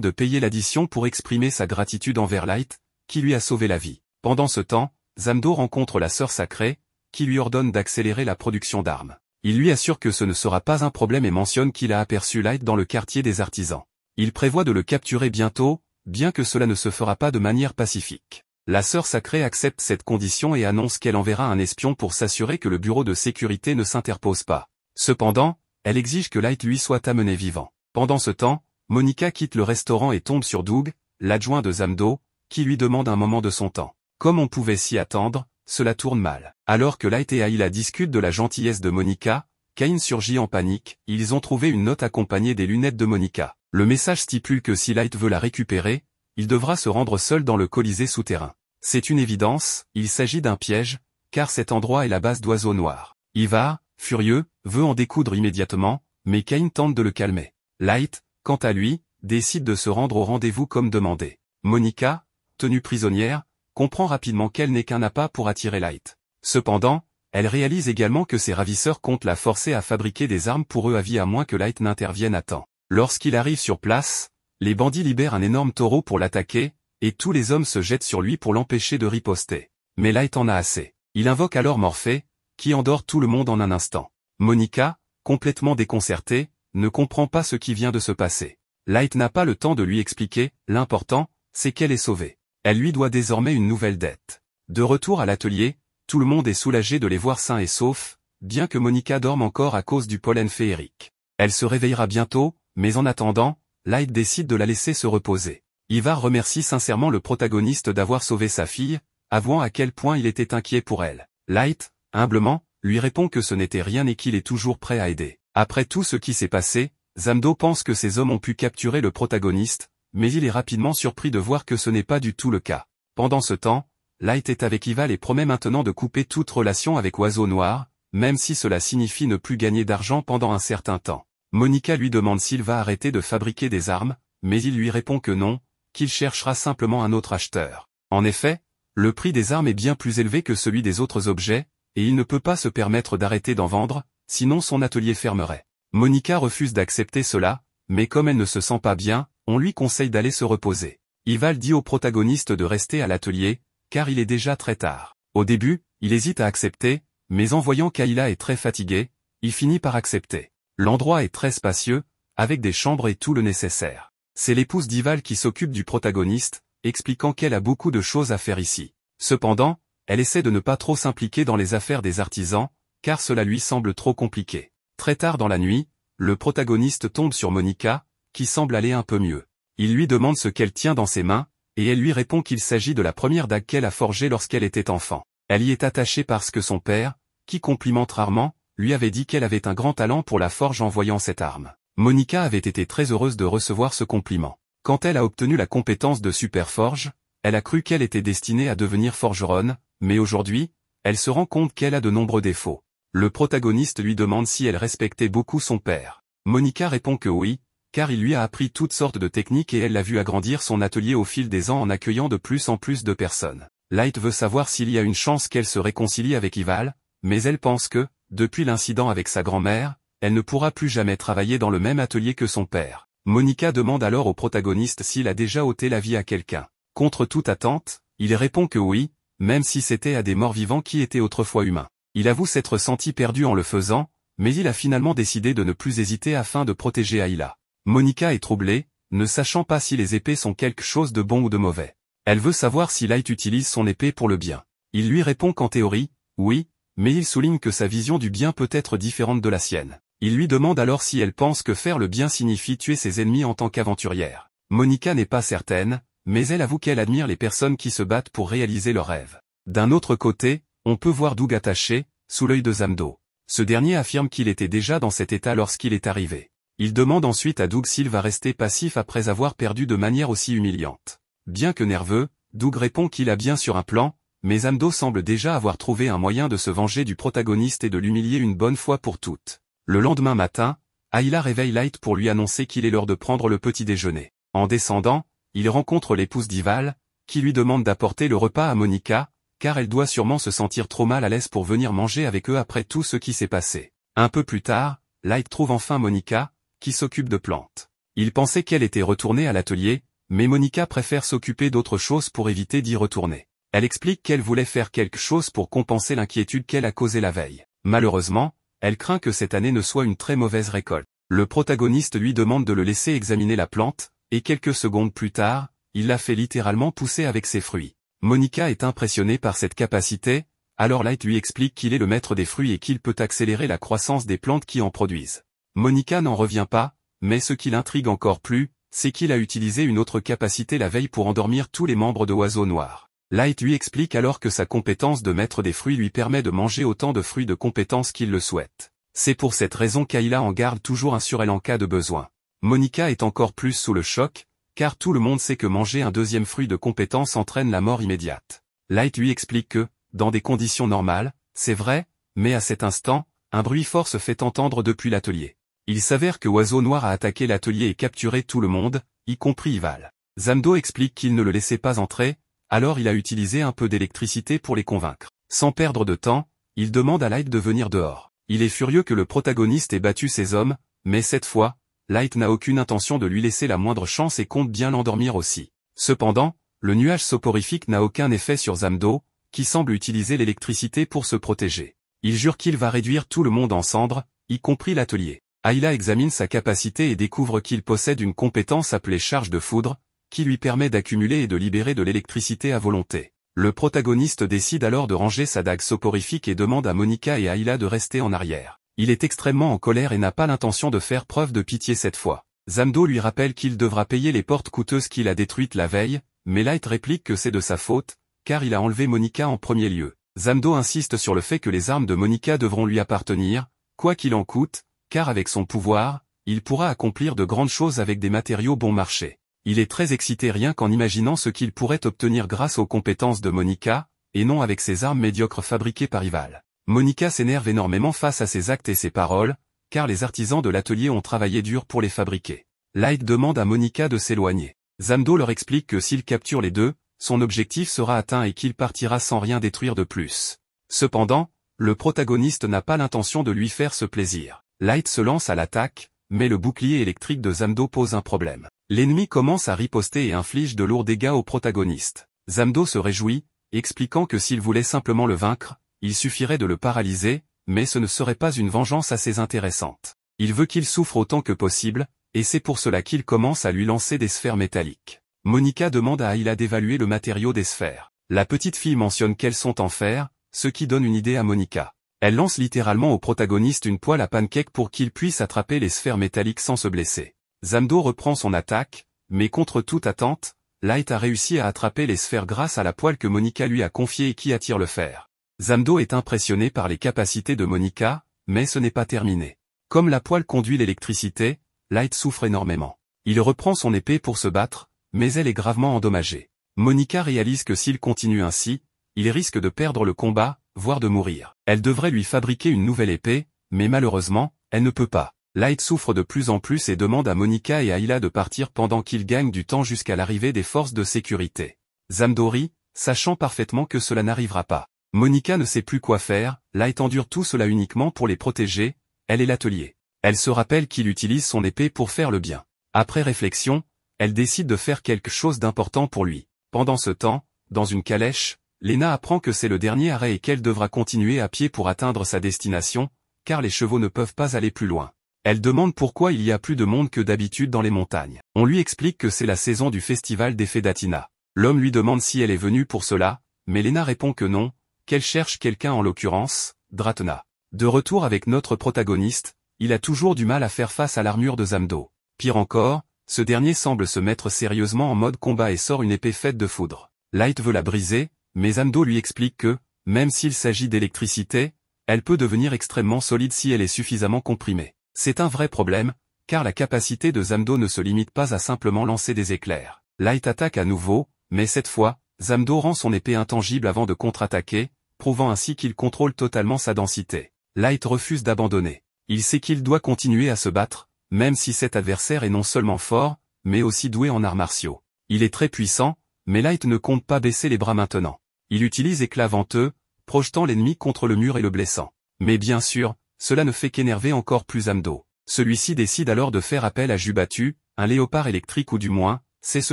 [SPEAKER 1] de payer l'addition pour exprimer sa gratitude envers Light, qui lui a sauvé la vie. Pendant ce temps, Zamdo rencontre la sœur sacrée, qui lui ordonne d'accélérer la production d'armes. Il lui assure que ce ne sera pas un problème et mentionne qu'il a aperçu Light dans le quartier des artisans. Il prévoit de le capturer bientôt, bien que cela ne se fera pas de manière pacifique. La sœur sacrée accepte cette condition et annonce qu'elle enverra un espion pour s'assurer que le bureau de sécurité ne s'interpose pas. Cependant, elle exige que Light lui soit amené vivant. Pendant ce temps, Monica quitte le restaurant et tombe sur Doug, l'adjoint de Zamdo, qui lui demande un moment de son temps. Comme on pouvait s'y attendre, cela tourne mal. Alors que Light et Ayla discutent de la gentillesse de Monica, Cain surgit en panique. Ils ont trouvé une note accompagnée des lunettes de Monica. Le message stipule que si Light veut la récupérer, il devra se rendre seul dans le Colisée souterrain. C'est une évidence, il s'agit d'un piège, car cet endroit est la base d'Oiseau Noir. Ivar, furieux, veut en découdre immédiatement, mais Cain tente de le calmer. Light, quant à lui, décide de se rendre au rendez-vous comme demandé. Monica, tenue prisonnière, comprend rapidement qu'elle n'est qu'un appât pour attirer Light. Cependant, elle réalise également que ses ravisseurs comptent la forcer à fabriquer des armes pour eux à vie à moins que Light n'intervienne à temps. Lorsqu'il arrive sur place, les bandits libèrent un énorme taureau pour l'attaquer, et tous les hommes se jettent sur lui pour l'empêcher de riposter. Mais Light en a assez. Il invoque alors Morphée, qui endort tout le monde en un instant. Monica, complètement déconcertée, ne comprend pas ce qui vient de se passer. Light n'a pas le temps de lui expliquer, l'important, c'est qu'elle est sauvée. Elle lui doit désormais une nouvelle dette. De retour à l'atelier, tout le monde est soulagé de les voir sains et saufs, bien que Monica dorme encore à cause du pollen féerique. Elle se réveillera bientôt, mais en attendant, Light décide de la laisser se reposer. Ivar remercie sincèrement le protagoniste d'avoir sauvé sa fille, avouant à quel point il était inquiet pour elle. Light, humblement, lui répond que ce n'était rien et qu'il est toujours prêt à aider. Après tout ce qui s'est passé, Zamdo pense que ces hommes ont pu capturer le protagoniste, mais il est rapidement surpris de voir que ce n'est pas du tout le cas. Pendant ce temps, Light est avec Ival et promet maintenant de couper toute relation avec Oiseau Noir, même si cela signifie ne plus gagner d'argent pendant un certain temps. Monica lui demande s'il va arrêter de fabriquer des armes, mais il lui répond que non, qu'il cherchera simplement un autre acheteur. En effet, le prix des armes est bien plus élevé que celui des autres objets, et il ne peut pas se permettre d'arrêter d'en vendre, sinon son atelier fermerait. Monica refuse d'accepter cela, mais comme elle ne se sent pas bien, on lui conseille d'aller se reposer. Ival dit au protagoniste de rester à l'atelier, car il est déjà très tard. Au début, il hésite à accepter, mais en voyant qu'Ayla est très fatiguée, il finit par accepter. L'endroit est très spacieux, avec des chambres et tout le nécessaire. C'est l'épouse d'Ival qui s'occupe du protagoniste, expliquant qu'elle a beaucoup de choses à faire ici. Cependant, elle essaie de ne pas trop s'impliquer dans les affaires des artisans, car cela lui semble trop compliqué. Très tard dans la nuit, le protagoniste tombe sur Monica, qui semble aller un peu mieux. Il lui demande ce qu'elle tient dans ses mains, et elle lui répond qu'il s'agit de la première dague qu'elle a forgée lorsqu'elle était enfant. Elle y est attachée parce que son père, qui complimente rarement, lui avait dit qu'elle avait un grand talent pour la forge en voyant cette arme. Monica avait été très heureuse de recevoir ce compliment. Quand elle a obtenu la compétence de Superforge, elle a cru qu'elle était destinée à devenir forgeronne, mais aujourd'hui, elle se rend compte qu'elle a de nombreux défauts. Le protagoniste lui demande si elle respectait beaucoup son père. Monica répond que oui, car il lui a appris toutes sortes de techniques et elle l'a vu agrandir son atelier au fil des ans en accueillant de plus en plus de personnes. Light veut savoir s'il y a une chance qu'elle se réconcilie avec Ival, mais elle pense que, depuis l'incident avec sa grand-mère, elle ne pourra plus jamais travailler dans le même atelier que son père. Monica demande alors au protagoniste s'il a déjà ôté la vie à quelqu'un. Contre toute attente, il répond que oui, même si c'était à des morts-vivants qui étaient autrefois humains. Il avoue s'être senti perdu en le faisant, mais il a finalement décidé de ne plus hésiter afin de protéger Ayla. Monica est troublée, ne sachant pas si les épées sont quelque chose de bon ou de mauvais. Elle veut savoir si Light utilise son épée pour le bien. Il lui répond qu'en théorie, oui, mais il souligne que sa vision du bien peut être différente de la sienne. Il lui demande alors si elle pense que faire le bien signifie tuer ses ennemis en tant qu'aventurière. Monica n'est pas certaine, mais elle avoue qu'elle admire les personnes qui se battent pour réaliser leurs rêves. D'un autre côté, on peut voir Doug attaché, sous l'œil de Zamdo. Ce dernier affirme qu'il était déjà dans cet état lorsqu'il est arrivé. Il demande ensuite à Doug s'il va rester passif après avoir perdu de manière aussi humiliante. Bien que nerveux, Doug répond qu'il a bien sûr un plan, mais Zamdo semble déjà avoir trouvé un moyen de se venger du protagoniste et de l'humilier une bonne fois pour toutes. Le lendemain matin, Ayla réveille Light pour lui annoncer qu'il est l'heure de prendre le petit déjeuner. En descendant, il rencontre l'épouse d'Ival, qui lui demande d'apporter le repas à Monica, car elle doit sûrement se sentir trop mal à l'aise pour venir manger avec eux après tout ce qui s'est passé. Un peu plus tard, Light trouve enfin Monica, qui s'occupe de plantes. Il pensait qu'elle était retournée à l'atelier, mais Monica préfère s'occuper d'autre chose pour éviter d'y retourner. Elle explique qu'elle voulait faire quelque chose pour compenser l'inquiétude qu'elle a causée la veille. Malheureusement, elle craint que cette année ne soit une très mauvaise récolte. Le protagoniste lui demande de le laisser examiner la plante, et quelques secondes plus tard, il la fait littéralement pousser avec ses fruits. Monica est impressionnée par cette capacité, alors Light lui explique qu'il est le maître des fruits et qu'il peut accélérer la croissance des plantes qui en produisent. Monica n'en revient pas, mais ce qui l'intrigue encore plus, c'est qu'il a utilisé une autre capacité la veille pour endormir tous les membres de Oiseau Noir. Light lui explique alors que sa compétence de maître des fruits lui permet de manger autant de fruits de compétence qu'il le souhaite. C'est pour cette raison qu'Ayla en garde toujours un sur elle en cas de besoin. Monica est encore plus sous le choc, car tout le monde sait que manger un deuxième fruit de compétence entraîne la mort immédiate. Light lui explique que, dans des conditions normales, c'est vrai, mais à cet instant, un bruit fort se fait entendre depuis l'atelier. Il s'avère que Oiseau Noir a attaqué l'atelier et capturé tout le monde, y compris Ival. Zamdo explique qu'il ne le laissait pas entrer, alors il a utilisé un peu d'électricité pour les convaincre. Sans perdre de temps, il demande à Light de venir dehors. Il est furieux que le protagoniste ait battu ses hommes, mais cette fois, Light n'a aucune intention de lui laisser la moindre chance et compte bien l'endormir aussi. Cependant, le nuage soporifique n'a aucun effet sur Zamdo, qui semble utiliser l'électricité pour se protéger. Il jure qu'il va réduire tout le monde en cendres, y compris l'atelier. Ayla examine sa capacité et découvre qu'il possède une compétence appelée charge de foudre, qui lui permet d'accumuler et de libérer de l'électricité à volonté. Le protagoniste décide alors de ranger sa dague soporifique et demande à Monica et Ayla de rester en arrière. Il est extrêmement en colère et n'a pas l'intention de faire preuve de pitié cette fois. Zamdo lui rappelle qu'il devra payer les portes coûteuses qu'il a détruites la veille, mais Light réplique que c'est de sa faute, car il a enlevé Monica en premier lieu. Zamdo insiste sur le fait que les armes de Monica devront lui appartenir, quoi qu'il en coûte, car avec son pouvoir, il pourra accomplir de grandes choses avec des matériaux bon marché. Il est très excité rien qu'en imaginant ce qu'il pourrait obtenir grâce aux compétences de Monica, et non avec ses armes médiocres fabriquées par Ival. Monica s'énerve énormément face à ses actes et ses paroles, car les artisans de l'atelier ont travaillé dur pour les fabriquer. Light demande à Monica de s'éloigner. Zamdo leur explique que s'il capture les deux, son objectif sera atteint et qu'il partira sans rien détruire de plus. Cependant, le protagoniste n'a pas l'intention de lui faire ce plaisir. Light se lance à l'attaque, mais le bouclier électrique de Zamdo pose un problème. L'ennemi commence à riposter et inflige de lourds dégâts au protagoniste. Zamdo se réjouit, expliquant que s'il voulait simplement le vaincre, il suffirait de le paralyser, mais ce ne serait pas une vengeance assez intéressante. Il veut qu'il souffre autant que possible, et c'est pour cela qu'il commence à lui lancer des sphères métalliques. Monica demande à Ayla d'évaluer le matériau des sphères. La petite fille mentionne qu'elles sont en fer, ce qui donne une idée à Monica. Elle lance littéralement au protagoniste une poêle à pancake pour qu'il puisse attraper les sphères métalliques sans se blesser. Zamdo reprend son attaque, mais contre toute attente, Light a réussi à attraper les sphères grâce à la poêle que Monica lui a confiée et qui attire le fer. Zamdo est impressionné par les capacités de Monica, mais ce n'est pas terminé. Comme la poêle conduit l'électricité, Light souffre énormément. Il reprend son épée pour se battre, mais elle est gravement endommagée. Monica réalise que s'il continue ainsi, il risque de perdre le combat, voire de mourir. Elle devrait lui fabriquer une nouvelle épée, mais malheureusement, elle ne peut pas. Light souffre de plus en plus et demande à Monica et Ayla de partir pendant qu'il gagne du temps jusqu'à l'arrivée des forces de sécurité. Zamdo rit, sachant parfaitement que cela n'arrivera pas. Monica ne sait plus quoi faire, Light endure tout cela uniquement pour les protéger, elle est l'atelier. Elle se rappelle qu'il utilise son épée pour faire le bien. Après réflexion, elle décide de faire quelque chose d'important pour lui. Pendant ce temps, dans une calèche, Lena apprend que c'est le dernier arrêt et qu'elle devra continuer à pied pour atteindre sa destination, car les chevaux ne peuvent pas aller plus loin. Elle demande pourquoi il y a plus de monde que d'habitude dans les montagnes. On lui explique que c'est la saison du festival des fées d'Athina. L'homme lui demande si elle est venue pour cela, mais Lena répond que non, qu'elle cherche quelqu'un en l'occurrence, Dratna. De retour avec notre protagoniste, il a toujours du mal à faire face à l'armure de Zamdo. Pire encore, ce dernier semble se mettre sérieusement en mode combat et sort une épée faite de foudre. Light veut la briser, mais Zamdo lui explique que, même s'il s'agit d'électricité, elle peut devenir extrêmement solide si elle est suffisamment comprimée. C'est un vrai problème, car la capacité de Zamdo ne se limite pas à simplement lancer des éclairs. Light attaque à nouveau, mais cette fois, Zamdo rend son épée intangible avant de contre-attaquer, prouvant ainsi qu'il contrôle totalement sa densité. Light refuse d'abandonner. Il sait qu'il doit continuer à se battre, même si cet adversaire est non seulement fort, mais aussi doué en arts martiaux. Il est très puissant, mais Light ne compte pas baisser les bras maintenant. Il utilise éclat venteux, projetant l'ennemi contre le mur et le blessant. Mais bien sûr, cela ne fait qu'énerver encore plus Zamdo. Celui-ci décide alors de faire appel à Jubatu, un léopard électrique ou du moins, c'est ce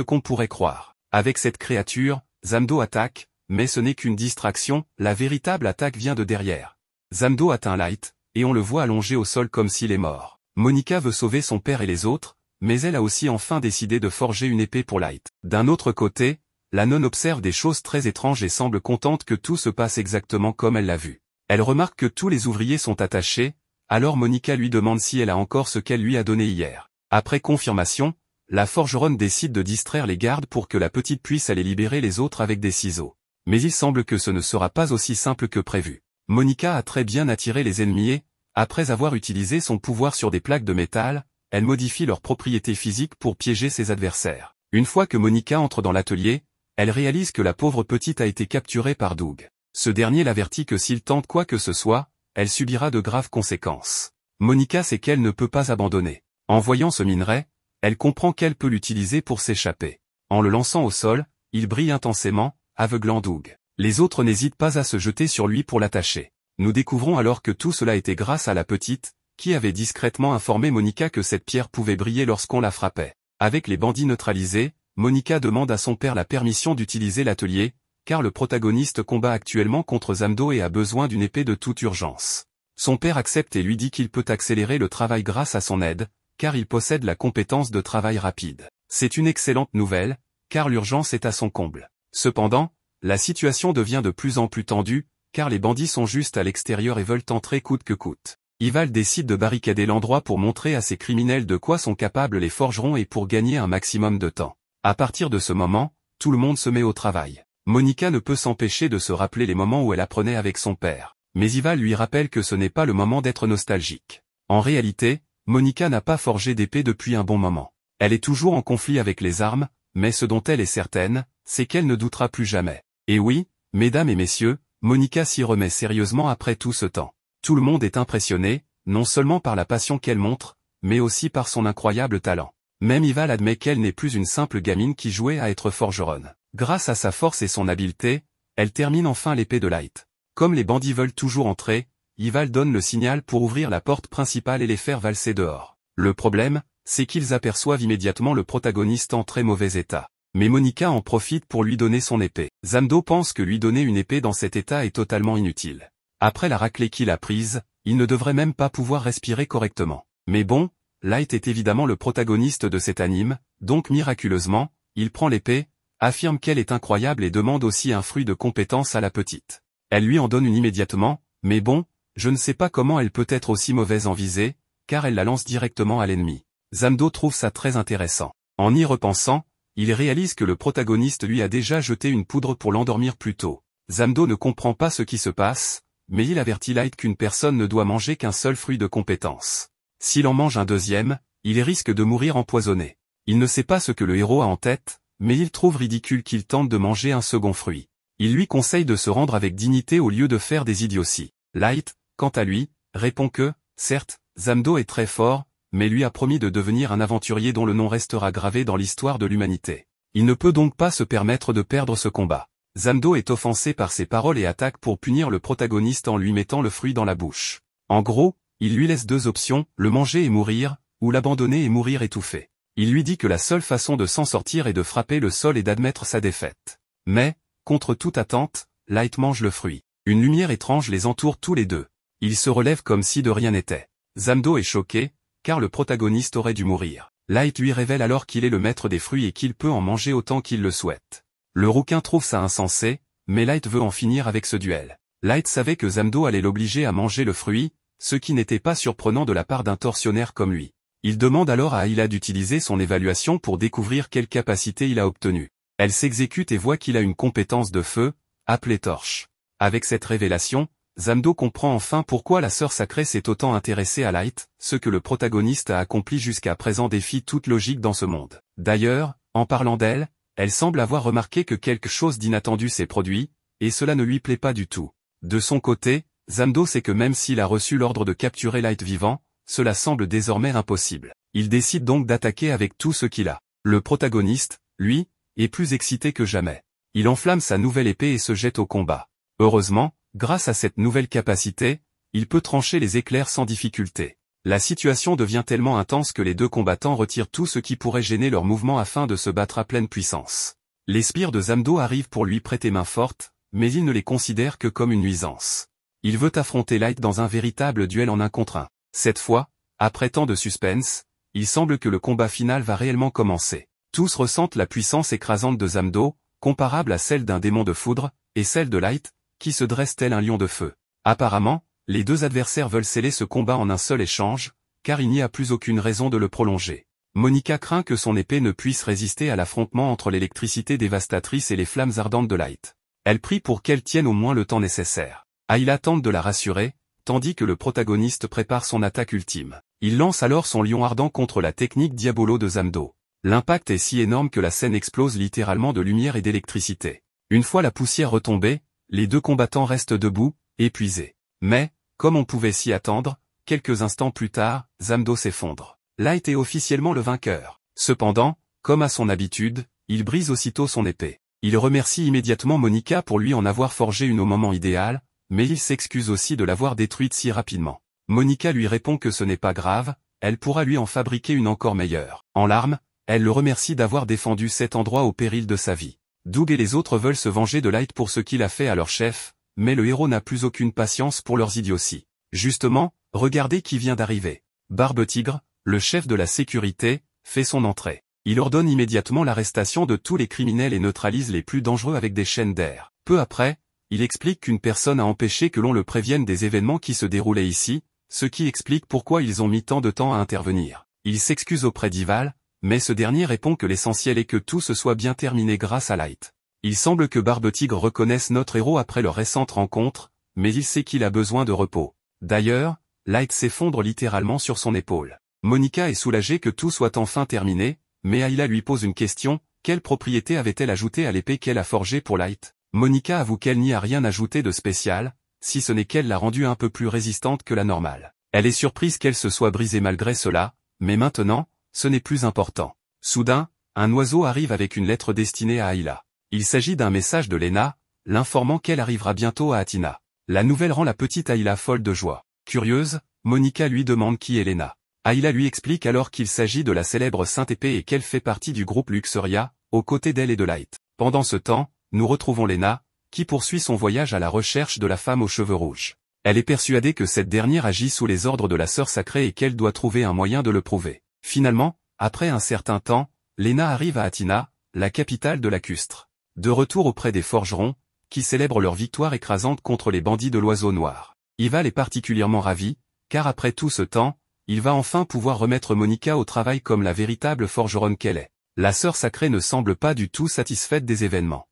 [SPEAKER 1] qu'on pourrait croire. Avec cette créature, Zamdo attaque, mais ce n'est qu'une distraction, la véritable attaque vient de derrière. Zamdo atteint Light, et on le voit allongé au sol comme s'il est mort. Monica veut sauver son père et les autres, mais elle a aussi enfin décidé de forger une épée pour Light. D'un autre côté, la nonne observe des choses très étranges et semble contente que tout se passe exactement comme elle l'a vu. Elle remarque que tous les ouvriers sont attachés, alors Monica lui demande si elle a encore ce qu'elle lui a donné hier. Après confirmation, la forgeronne décide de distraire les gardes pour que la petite puisse aller libérer les autres avec des ciseaux. Mais il semble que ce ne sera pas aussi simple que prévu. Monica a très bien attiré les ennemis et, après avoir utilisé son pouvoir sur des plaques de métal, elle modifie leurs propriétés physiques pour piéger ses adversaires. Une fois que Monica entre dans l'atelier, elle réalise que la pauvre petite a été capturée par Doug. Ce dernier l'avertit que s'il tente quoi que ce soit, elle subira de graves conséquences. Monica sait qu'elle ne peut pas abandonner. En voyant ce minerai, elle comprend qu'elle peut l'utiliser pour s'échapper. En le lançant au sol, il brille intensément, aveuglant Doug. Les autres n'hésitent pas à se jeter sur lui pour l'attacher. Nous découvrons alors que tout cela était grâce à la petite, qui avait discrètement informé Monica que cette pierre pouvait briller lorsqu'on la frappait. Avec les bandits neutralisés, Monica demande à son père la permission d'utiliser l'atelier, car le protagoniste combat actuellement contre Zamdo et a besoin d'une épée de toute urgence. Son père accepte et lui dit qu'il peut accélérer le travail grâce à son aide, car il possède la compétence de travail rapide. C'est une excellente nouvelle, car l'urgence est à son comble. Cependant, la situation devient de plus en plus tendue, car les bandits sont juste à l'extérieur et veulent entrer coûte que coûte. Ival décide de barricader l'endroit pour montrer à ces criminels de quoi sont capables les forgerons et pour gagner un maximum de temps. À partir de ce moment, tout le monde se met au travail. Monica ne peut s'empêcher de se rappeler les moments où elle apprenait avec son père. Mais Ival lui rappelle que ce n'est pas le moment d'être nostalgique. En réalité, Monica n'a pas forgé d'épée depuis un bon moment. Elle est toujours en conflit avec les armes, mais ce dont elle est certaine, c'est qu'elle ne doutera plus jamais. Et oui, mesdames et messieurs, Monica s'y remet sérieusement après tout ce temps. Tout le monde est impressionné, non seulement par la passion qu'elle montre, mais aussi par son incroyable talent. Même Ival admet qu'elle n'est plus une simple gamine qui jouait à être forgeronne. Grâce à sa force et son habileté, elle termine enfin l'épée de Light. Comme les bandits veulent toujours entrer, Ival donne le signal pour ouvrir la porte principale et les faire valser dehors. Le problème, c'est qu'ils aperçoivent immédiatement le protagoniste en très mauvais état. Mais Monica en profite pour lui donner son épée. Zamdo pense que lui donner une épée dans cet état est totalement inutile. Après la raclée qu'il a prise, il ne devrait même pas pouvoir respirer correctement. Mais bon, Light est évidemment le protagoniste de cet anime, donc miraculeusement, il prend l'épée, affirme qu'elle est incroyable et demande aussi un fruit de compétence à la petite. Elle lui en donne une immédiatement, mais bon, je ne sais pas comment elle peut être aussi mauvaise en visée, car elle la lance directement à l'ennemi. Zamdo trouve ça très intéressant. En y repensant, il réalise que le protagoniste lui a déjà jeté une poudre pour l'endormir plus tôt. Zamdo ne comprend pas ce qui se passe, mais il avertit Light qu'une personne ne doit manger qu'un seul fruit de compétence. S'il en mange un deuxième, il risque de mourir empoisonné. Il ne sait pas ce que le héros a en tête, mais il trouve ridicule qu'il tente de manger un second fruit. Il lui conseille de se rendre avec dignité au lieu de faire des idioties. Light, quant à lui, répond que, certes, Zamdo est très fort, mais lui a promis de devenir un aventurier dont le nom restera gravé dans l'histoire de l'humanité. Il ne peut donc pas se permettre de perdre ce combat. Zamdo est offensé par ces paroles et attaque pour punir le protagoniste en lui mettant le fruit dans la bouche. En gros, il lui laisse deux options, le manger et mourir, ou l'abandonner et mourir étouffé. Il lui dit que la seule façon de s'en sortir est de frapper le sol et d'admettre sa défaite. Mais, contre toute attente, Light mange le fruit. Une lumière étrange les entoure tous les deux. Ils se relèvent comme si de rien n'était. Zamdo est choqué, car le protagoniste aurait dû mourir. Light lui révèle alors qu'il est le maître des fruits et qu'il peut en manger autant qu'il le souhaite. Le rouquin trouve ça insensé, mais Light veut en finir avec ce duel. Light savait que Zamdo allait l'obliger à manger le fruit, ce qui n'était pas surprenant de la part d'un tortionnaire comme lui. Il demande alors à Ayla d'utiliser son évaluation pour découvrir quelle capacité il a obtenue. Elle s'exécute et voit qu'il a une compétence de feu, appelée torche. Avec cette révélation, Zamdo comprend enfin pourquoi la sœur sacrée s'est autant intéressée à Light, ce que le protagoniste a accompli jusqu'à présent défie toute logique dans ce monde. D'ailleurs, en parlant d'elle, elle semble avoir remarqué que quelque chose d'inattendu s'est produit, et cela ne lui plaît pas du tout. De son côté, Zamdo sait que même s'il a reçu l'ordre de capturer Light vivant, cela semble désormais impossible. Il décide donc d'attaquer avec tout ce qu'il a. Le protagoniste, lui, est plus excité que jamais. Il enflamme sa nouvelle épée et se jette au combat. Heureusement, grâce à cette nouvelle capacité, il peut trancher les éclairs sans difficulté. La situation devient tellement intense que les deux combattants retirent tout ce qui pourrait gêner leur mouvement afin de se battre à pleine puissance. Les sbires de Zamdo arrivent pour lui prêter main forte, mais il ne les considère que comme une nuisance. Il veut affronter Light dans un véritable duel en 1 contre 1. Cette fois, après tant de suspense, il semble que le combat final va réellement commencer. Tous ressentent la puissance écrasante de Zamdo, comparable à celle d'un démon de foudre, et celle de Light, qui se dresse tel un lion de feu. Apparemment, les deux adversaires veulent sceller ce combat en un seul échange, car il n'y a plus aucune raison de le prolonger. Monica craint que son épée ne puisse résister à l'affrontement entre l'électricité dévastatrice et les flammes ardentes de Light. Elle prie pour qu'elle tienne au moins le temps nécessaire. Ayla tente de la rassurer, tandis que le protagoniste prépare son attaque ultime. Il lance alors son lion ardent contre la technique Diabolo de Zamdo. L'impact est si énorme que la scène explose littéralement de lumière et d'électricité. Une fois la poussière retombée, les deux combattants restent debout, épuisés. Mais, comme on pouvait s'y attendre, quelques instants plus tard, Zamdo s'effondre. Light est officiellement le vainqueur. Cependant, comme à son habitude, il brise aussitôt son épée. Il remercie immédiatement Monica pour lui en avoir forgé une au moment idéal, mais il s'excuse aussi de l'avoir détruite si rapidement. Monica lui répond que ce n'est pas grave, elle pourra lui en fabriquer une encore meilleure. En larmes, elle le remercie d'avoir défendu cet endroit au péril de sa vie. Doug et les autres veulent se venger de Light pour ce qu'il a fait à leur chef, mais le héros n'a plus aucune patience pour leurs idioties. Justement, regardez qui vient d'arriver. Barbe-Tigre, le chef de la sécurité, fait son entrée. Il ordonne immédiatement l'arrestation de tous les criminels et neutralise les plus dangereux avec des chaînes d'air. Peu après, il explique qu'une personne a empêché que l'on le prévienne des événements qui se déroulaient ici, ce qui explique pourquoi ils ont mis tant de temps à intervenir. Il s'excuse auprès d'Ival, mais ce dernier répond que l'essentiel est que tout se soit bien terminé grâce à Light. Il semble que Barbe-Tigre reconnaisse notre héros après leur récente rencontre, mais il sait qu'il a besoin de repos. D'ailleurs, Light s'effondre littéralement sur son épaule. Monica est soulagée que tout soit enfin terminé, mais Ayla lui pose une question, quelle propriété avait-elle ajoutée à l'épée qu'elle a forgée pour Light? Monica avoue qu'elle n'y a rien ajouté de spécial, si ce n'est qu'elle l'a rendue un peu plus résistante que la normale. Elle est surprise qu'elle se soit brisée malgré cela, mais maintenant, ce n'est plus important. Soudain, un oiseau arrive avec une lettre destinée à Ayla. Il s'agit d'un message de Lena, l'informant qu'elle arrivera bientôt à Athina. La nouvelle rend la petite Ayla folle de joie. Curieuse, Monica lui demande qui est Lena. Ayla lui explique alors qu'il s'agit de la célèbre Sainte Épée et qu'elle fait partie du groupe Luxuria, aux côtés d'elle et de Light. Pendant ce temps, nous retrouvons Lena, qui poursuit son voyage à la recherche de la femme aux cheveux rouges. Elle est persuadée que cette dernière agit sous les ordres de la sœur sacrée et qu'elle doit trouver un moyen de le prouver. Finalement, après un certain temps, Lena arrive à Athina, la capitale de lacustre. De retour auprès des forgerons, qui célèbrent leur victoire écrasante contre les bandits de l'Oiseau Noir. Ival est particulièrement ravi, car après tout ce temps, il va enfin pouvoir remettre Monica au travail comme la véritable forgeronne qu'elle est. La sœur sacrée ne semble pas du tout satisfaite des événements.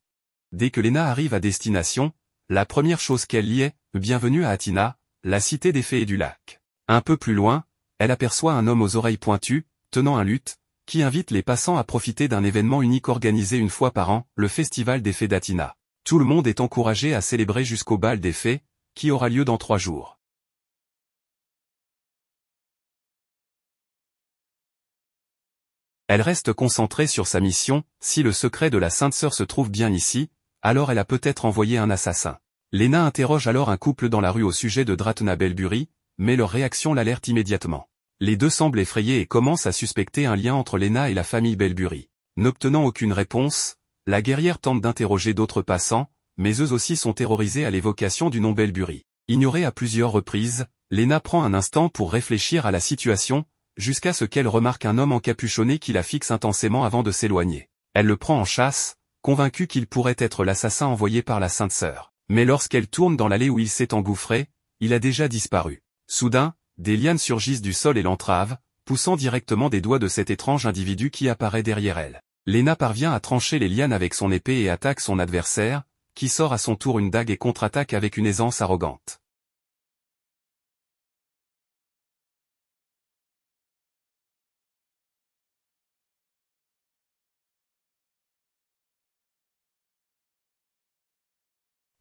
[SPEAKER 1] Dès que Lena arrive à destination, la première chose qu'elle y est, bienvenue à Athina, la cité des fées et du lac. Un peu plus loin, elle aperçoit un homme aux oreilles pointues, tenant un luth, qui invite les passants à profiter d'un événement unique organisé une fois par an, le Festival des Fées d'Athina. Tout le monde est encouragé à célébrer jusqu'au bal des fées, qui aura lieu dans 3 jours. Elle reste concentrée sur sa mission, si le secret de la Sainte Sœur se trouve bien ici, alors elle a peut-être envoyé un assassin. Lena interroge alors un couple dans la rue au sujet de Dratna Belbury, mais leur réaction l'alerte immédiatement. Les deux semblent effrayés et commencent à suspecter un lien entre Lena et la famille Belbury. N'obtenant aucune réponse, la guerrière tente d'interroger d'autres passants, mais eux aussi sont terrorisés à l'évocation du nom Belbury. Ignorée à plusieurs reprises, Lena prend un instant pour réfléchir à la situation, jusqu'à ce qu'elle remarque un homme encapuchonné qui la fixe intensément avant de s'éloigner. Elle le prend en chasse, convaincue qu'il pourrait être l'assassin envoyé par la Sainte Sœur. Mais lorsqu'elle tourne dans l'allée où il s'est engouffré, il a déjà disparu. Soudain, des lianes surgissent du sol et l'entravent, poussant directement des doigts de cet étrange individu qui apparaît derrière elle. Lena parvient à trancher les lianes avec son épée et attaque son adversaire, qui sort à son tour une dague et contre-attaque avec une aisance arrogante.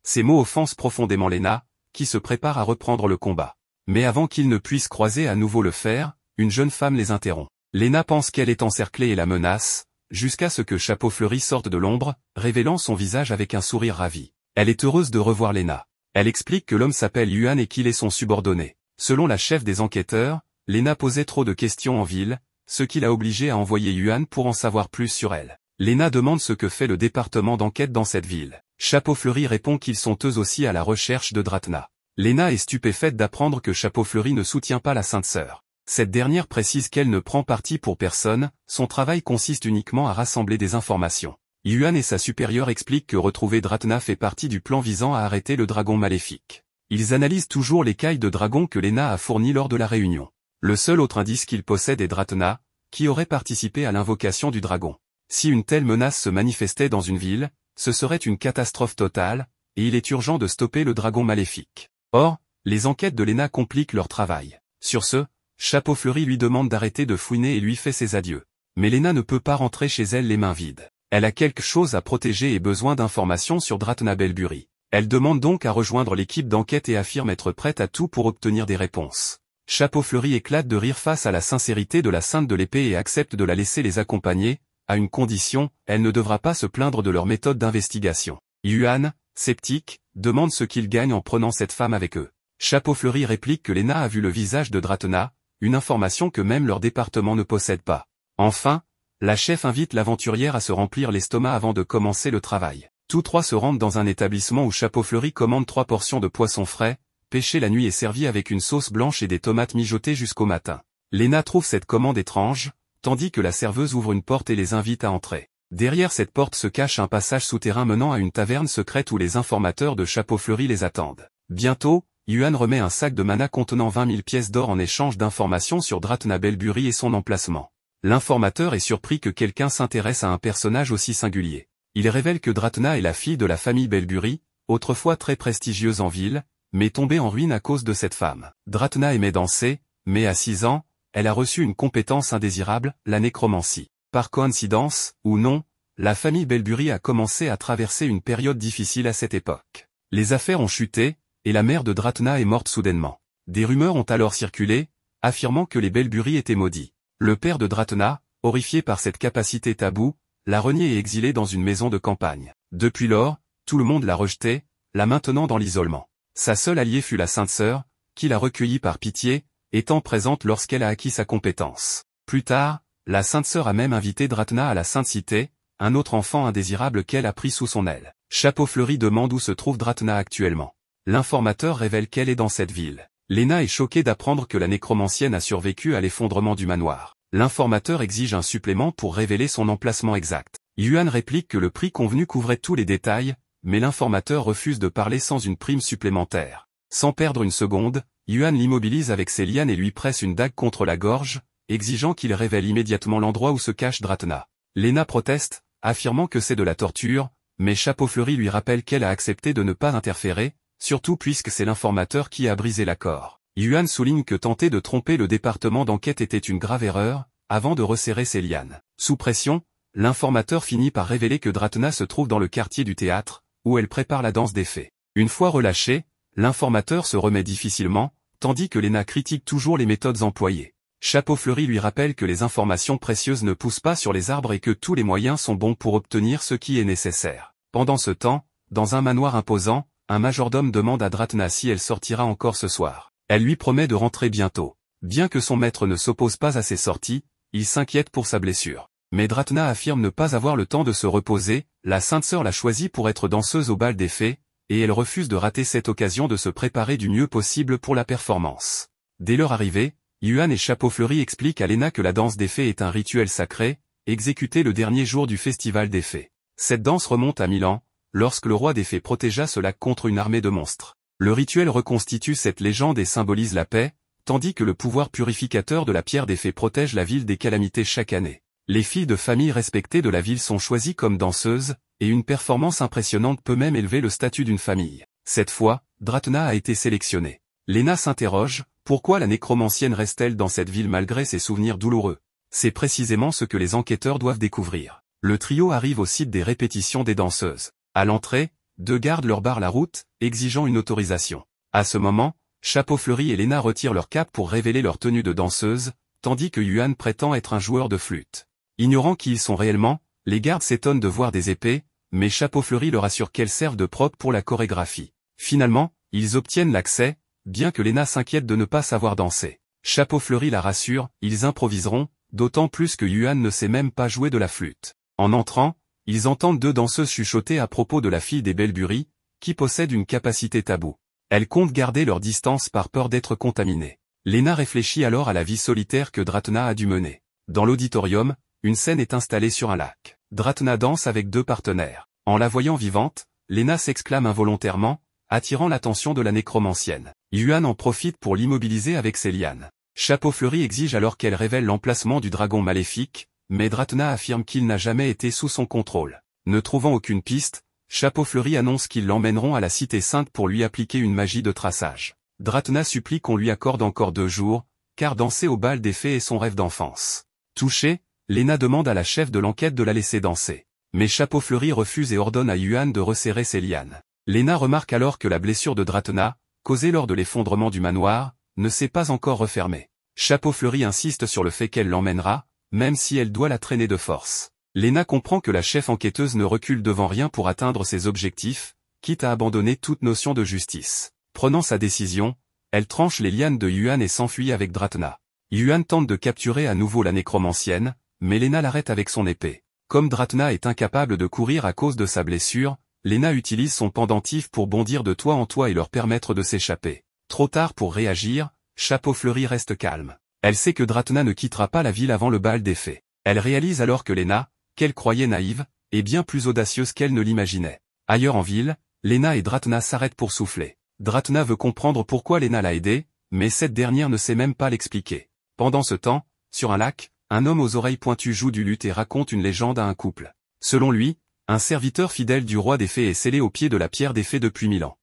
[SPEAKER 1] Ces mots offensent profondément Lena, qui se prépare à reprendre le combat. Mais avant qu'ils ne puissent croiser à nouveau le fer, une jeune femme les interrompt. Lena pense qu'elle est encerclée et la menace, jusqu'à ce que Chapeau Fleuri sorte de l'ombre, révélant son visage avec un sourire ravi. Elle est heureuse de revoir Lena. Elle explique que l'homme s'appelle Yuan et qu'il est son subordonné. Selon la chef des enquêteurs, Lena posait trop de questions en ville, ce qui l'a obligée à envoyer Yuan pour en savoir plus sur elle. Lena demande ce que fait le département d'enquête dans cette ville. Chapeau Fleuri répond qu'ils sont eux aussi à la recherche de Dratna. Lena est stupéfaite d'apprendre que Chapeau Fleuri ne soutient pas la Sainte Sœur. Cette dernière précise qu'elle ne prend parti pour personne, son travail consiste uniquement à rassembler des informations. Yuan et sa supérieure expliquent que retrouver Dratna fait partie du plan visant à arrêter le dragon maléfique. Ils analysent toujours l'écaille de dragon que Lena a fournie lors de la réunion. Le seul autre indice qu'il possède est Dratna, qui aurait participé à l'invocation du dragon. Si une telle menace se manifestait dans une ville, ce serait une catastrophe totale, et il est urgent de stopper le dragon maléfique. Or, les enquêtes de Lena compliquent leur travail. Sur ce, Chapeau Fleuri lui demande d'arrêter de fouiner et lui fait ses adieux. Mais Lena ne peut pas rentrer chez elle les mains vides. Elle a quelque chose à protéger et besoin d'informations sur Dratna Belbury. Elle demande donc à rejoindre l'équipe d'enquête et affirme être prête à tout pour obtenir des réponses. Chapeau Fleuri éclate de rire face à la sincérité de la Sainte de l'Épée et accepte de la laisser les accompagner, à une condition, elle ne devra pas se plaindre de leur méthode d'investigation. Yuan, sceptique, demande ce qu'ils gagnent en prenant cette femme avec eux. Chapeau Fleuri réplique que Lena a vu le visage de Dratna, une information que même leur département ne possède pas. Enfin, la chef invite l'aventurière à se remplir l'estomac avant de commencer le travail. Tous trois se rendent dans un établissement où Chapeau Fleuri commande 3 portions de poisson frais, pêché la nuit et servi avec une sauce blanche et des tomates mijotées jusqu'au matin. Lena trouve cette commande étrange, tandis que la serveuse ouvre une porte et les invite à entrer. Derrière cette porte se cache un passage souterrain menant à une taverne secrète où les informateurs de Chapeau Fleuri les attendent. Bientôt, Yuan remet un sac de mana contenant 20 000 pièces d'or en échange d'informations sur Dratna Belbury et son emplacement. L'informateur est surpris que quelqu'un s'intéresse à un personnage aussi singulier. Il révèle que Dratna est la fille de la famille Belbury, autrefois très prestigieuse en ville, mais tombée en ruine à cause de cette femme. Dratna aimait danser, mais à 6 ans, elle a reçu une compétence indésirable, la nécromancie. Par coïncidence, ou non, la famille Belbury a commencé à traverser une période difficile à cette époque. Les affaires ont chuté, et la mère de Dratna est morte soudainement. Des rumeurs ont alors circulé, affirmant que les Belbury étaient maudits. Le père de Dratna, horrifié par cette capacité taboue, l'a renié et exilé dans une maison de campagne. Depuis lors, tout le monde l'a rejeté, la maintenant dans l'isolement. Sa seule alliée fut la Sainte Sœur, qui l'a recueillie par pitié, étant présente lorsqu'elle a acquis sa compétence. Plus tard, la Sainte Sœur a même invité Dratna à la Sainte Cité, un autre enfant indésirable qu'elle a pris sous son aile. Chapeau Fleuri demande où se trouve Dratna actuellement. L'informateur révèle qu'elle est dans cette ville. Lena est choquée d'apprendre que la nécromancienne a survécu à l'effondrement du manoir. L'informateur exige un supplément pour révéler son emplacement exact. Yuan réplique que le prix convenu couvrait tous les détails, mais l'informateur refuse de parler sans une prime supplémentaire. Sans perdre une seconde, Yuan l'immobilise avec ses lianes et lui presse une dague contre la gorge, exigeant qu'il révèle immédiatement l'endroit où se cache Dratna. Lena proteste, affirmant que c'est de la torture, mais Chapeau Fleuri lui rappelle qu'elle a accepté de ne pas interférer, surtout puisque c'est l'informateur qui a brisé l'accord. Yuan souligne que tenter de tromper le département d'enquête était une grave erreur, avant de resserrer ses lianes. Sous pression, l'informateur finit par révéler que Dratna se trouve dans le quartier du théâtre, où elle prépare la danse des fées. Une fois relâché, l'informateur se remet difficilement, tandis que Lena critique toujours les méthodes employées. Chapeau Fleuri lui rappelle que les informations précieuses ne poussent pas sur les arbres et que tous les moyens sont bons pour obtenir ce qui est nécessaire. Pendant ce temps, dans un manoir imposant, un majordome demande à Dratna si elle sortira encore ce soir. Elle lui promet de rentrer bientôt. Bien que son maître ne s'oppose pas à ses sorties, il s'inquiète pour sa blessure. Mais Dratna affirme ne pas avoir le temps de se reposer, la Sainte Sœur l'a choisie pour être danseuse au bal des fées, et elle refuse de rater cette occasion de se préparer du mieux possible pour la performance. Dès leur arrivée, Yuan et Chapeau Fleuri expliquent à Lena que la danse des fées est un rituel sacré, exécuté le dernier jour du festival des fées. Cette danse remonte à 1000 ans, lorsque le roi des fées protégea ce lac contre une armée de monstres. Le rituel reconstitue cette légende et symbolise la paix, tandis que le pouvoir purificateur de la pierre des fées protège la ville des calamités chaque année. Les filles de famille respectées de la ville sont choisies comme danseuses, et une performance impressionnante peut même élever le statut d'une famille. Cette fois, Dratna a été sélectionnée. Lena s'interroge, pourquoi la nécromancienne reste-t-elle dans cette ville malgré ses souvenirs douloureux? C'est précisément ce que les enquêteurs doivent découvrir. Le trio arrive au site des répétitions des danseuses. À l'entrée, 2 gardes leur barrent la route, exigeant une autorisation. À ce moment, Chapeau Fleuri et Lena retirent leur cape pour révéler leur tenue de danseuse, tandis que Yuan prétend être un joueur de flûte. Ignorant qui ils sont réellement, les gardes s'étonnent de voir des épées, mais Chapeau Fleuri leur assure qu'elles servent de prop pour la chorégraphie. Finalement, ils obtiennent l'accès, bien que Lena s'inquiète de ne pas savoir danser. Chapeau Fleuri la rassure, ils improviseront, d'autant plus que Yuan ne sait même pas jouer de la flûte. En entrant, ils entendent deux danseuses chuchoter à propos de la fille des Belbury, qui possède une capacité taboue. Elles comptent garder leur distance par peur d'être contaminées. Lena réfléchit alors à la vie solitaire que Dratna a dû mener. Dans l'auditorium, une scène est installée sur un lac. Dratna danse avec deux partenaires. En la voyant vivante, Lena s'exclame involontairement, attirant l'attention de la nécromancienne. Yuan en profite pour l'immobiliser avec ses lianes. Chapeau Fleuri exige alors qu'elle révèle l'emplacement du dragon maléfique, mais Dratna affirme qu'il n'a jamais été sous son contrôle. Ne trouvant aucune piste, Chapeau Fleuri annonce qu'ils l'emmèneront à la Cité Sainte pour lui appliquer une magie de traçage. Dratna supplie qu'on lui accorde encore 2 jours, car danser au bal des fées est son rêve d'enfance. Touchée, Lena demande à la chef de l'enquête de la laisser danser. Mais Chapeau Fleuri refuse et ordonne à Yuan de resserrer ses lianes. Lena remarque alors que la blessure de Dratna, causée lors de l'effondrement du manoir, ne s'est pas encore refermée. Chapeau Fleuri insiste sur le fait qu'elle l'emmènera, même si elle doit la traîner de force. Lena comprend que la chef enquêteuse ne recule devant rien pour atteindre ses objectifs, quitte à abandonner toute notion de justice. Prenant sa décision, elle tranche les lianes de Yuan et s'enfuit avec Dratna. Yuan tente de capturer à nouveau la nécromancienne, mais Lena l'arrête avec son épée. Comme Dratna est incapable de courir à cause de sa blessure, Lena utilise son pendentif pour bondir de toit en toit et leur permettre de s'échapper. Trop tard pour réagir, Chapeau Fleuri reste calme. Elle sait que Dratna ne quittera pas la ville avant le bal des fées. Elle réalise alors que Lena, qu'elle croyait naïve, est bien plus audacieuse qu'elle ne l'imaginait. Ailleurs en ville, Lena et Dratna s'arrêtent pour souffler. Dratna veut comprendre pourquoi Lena l'a aidée, mais cette dernière ne sait même pas l'expliquer. Pendant ce temps, sur un lac, un homme aux oreilles pointues joue du luth et raconte une légende à un couple. Selon lui, un serviteur fidèle du roi des fées est scellé au pied de la pierre des fées depuis 1000 ans.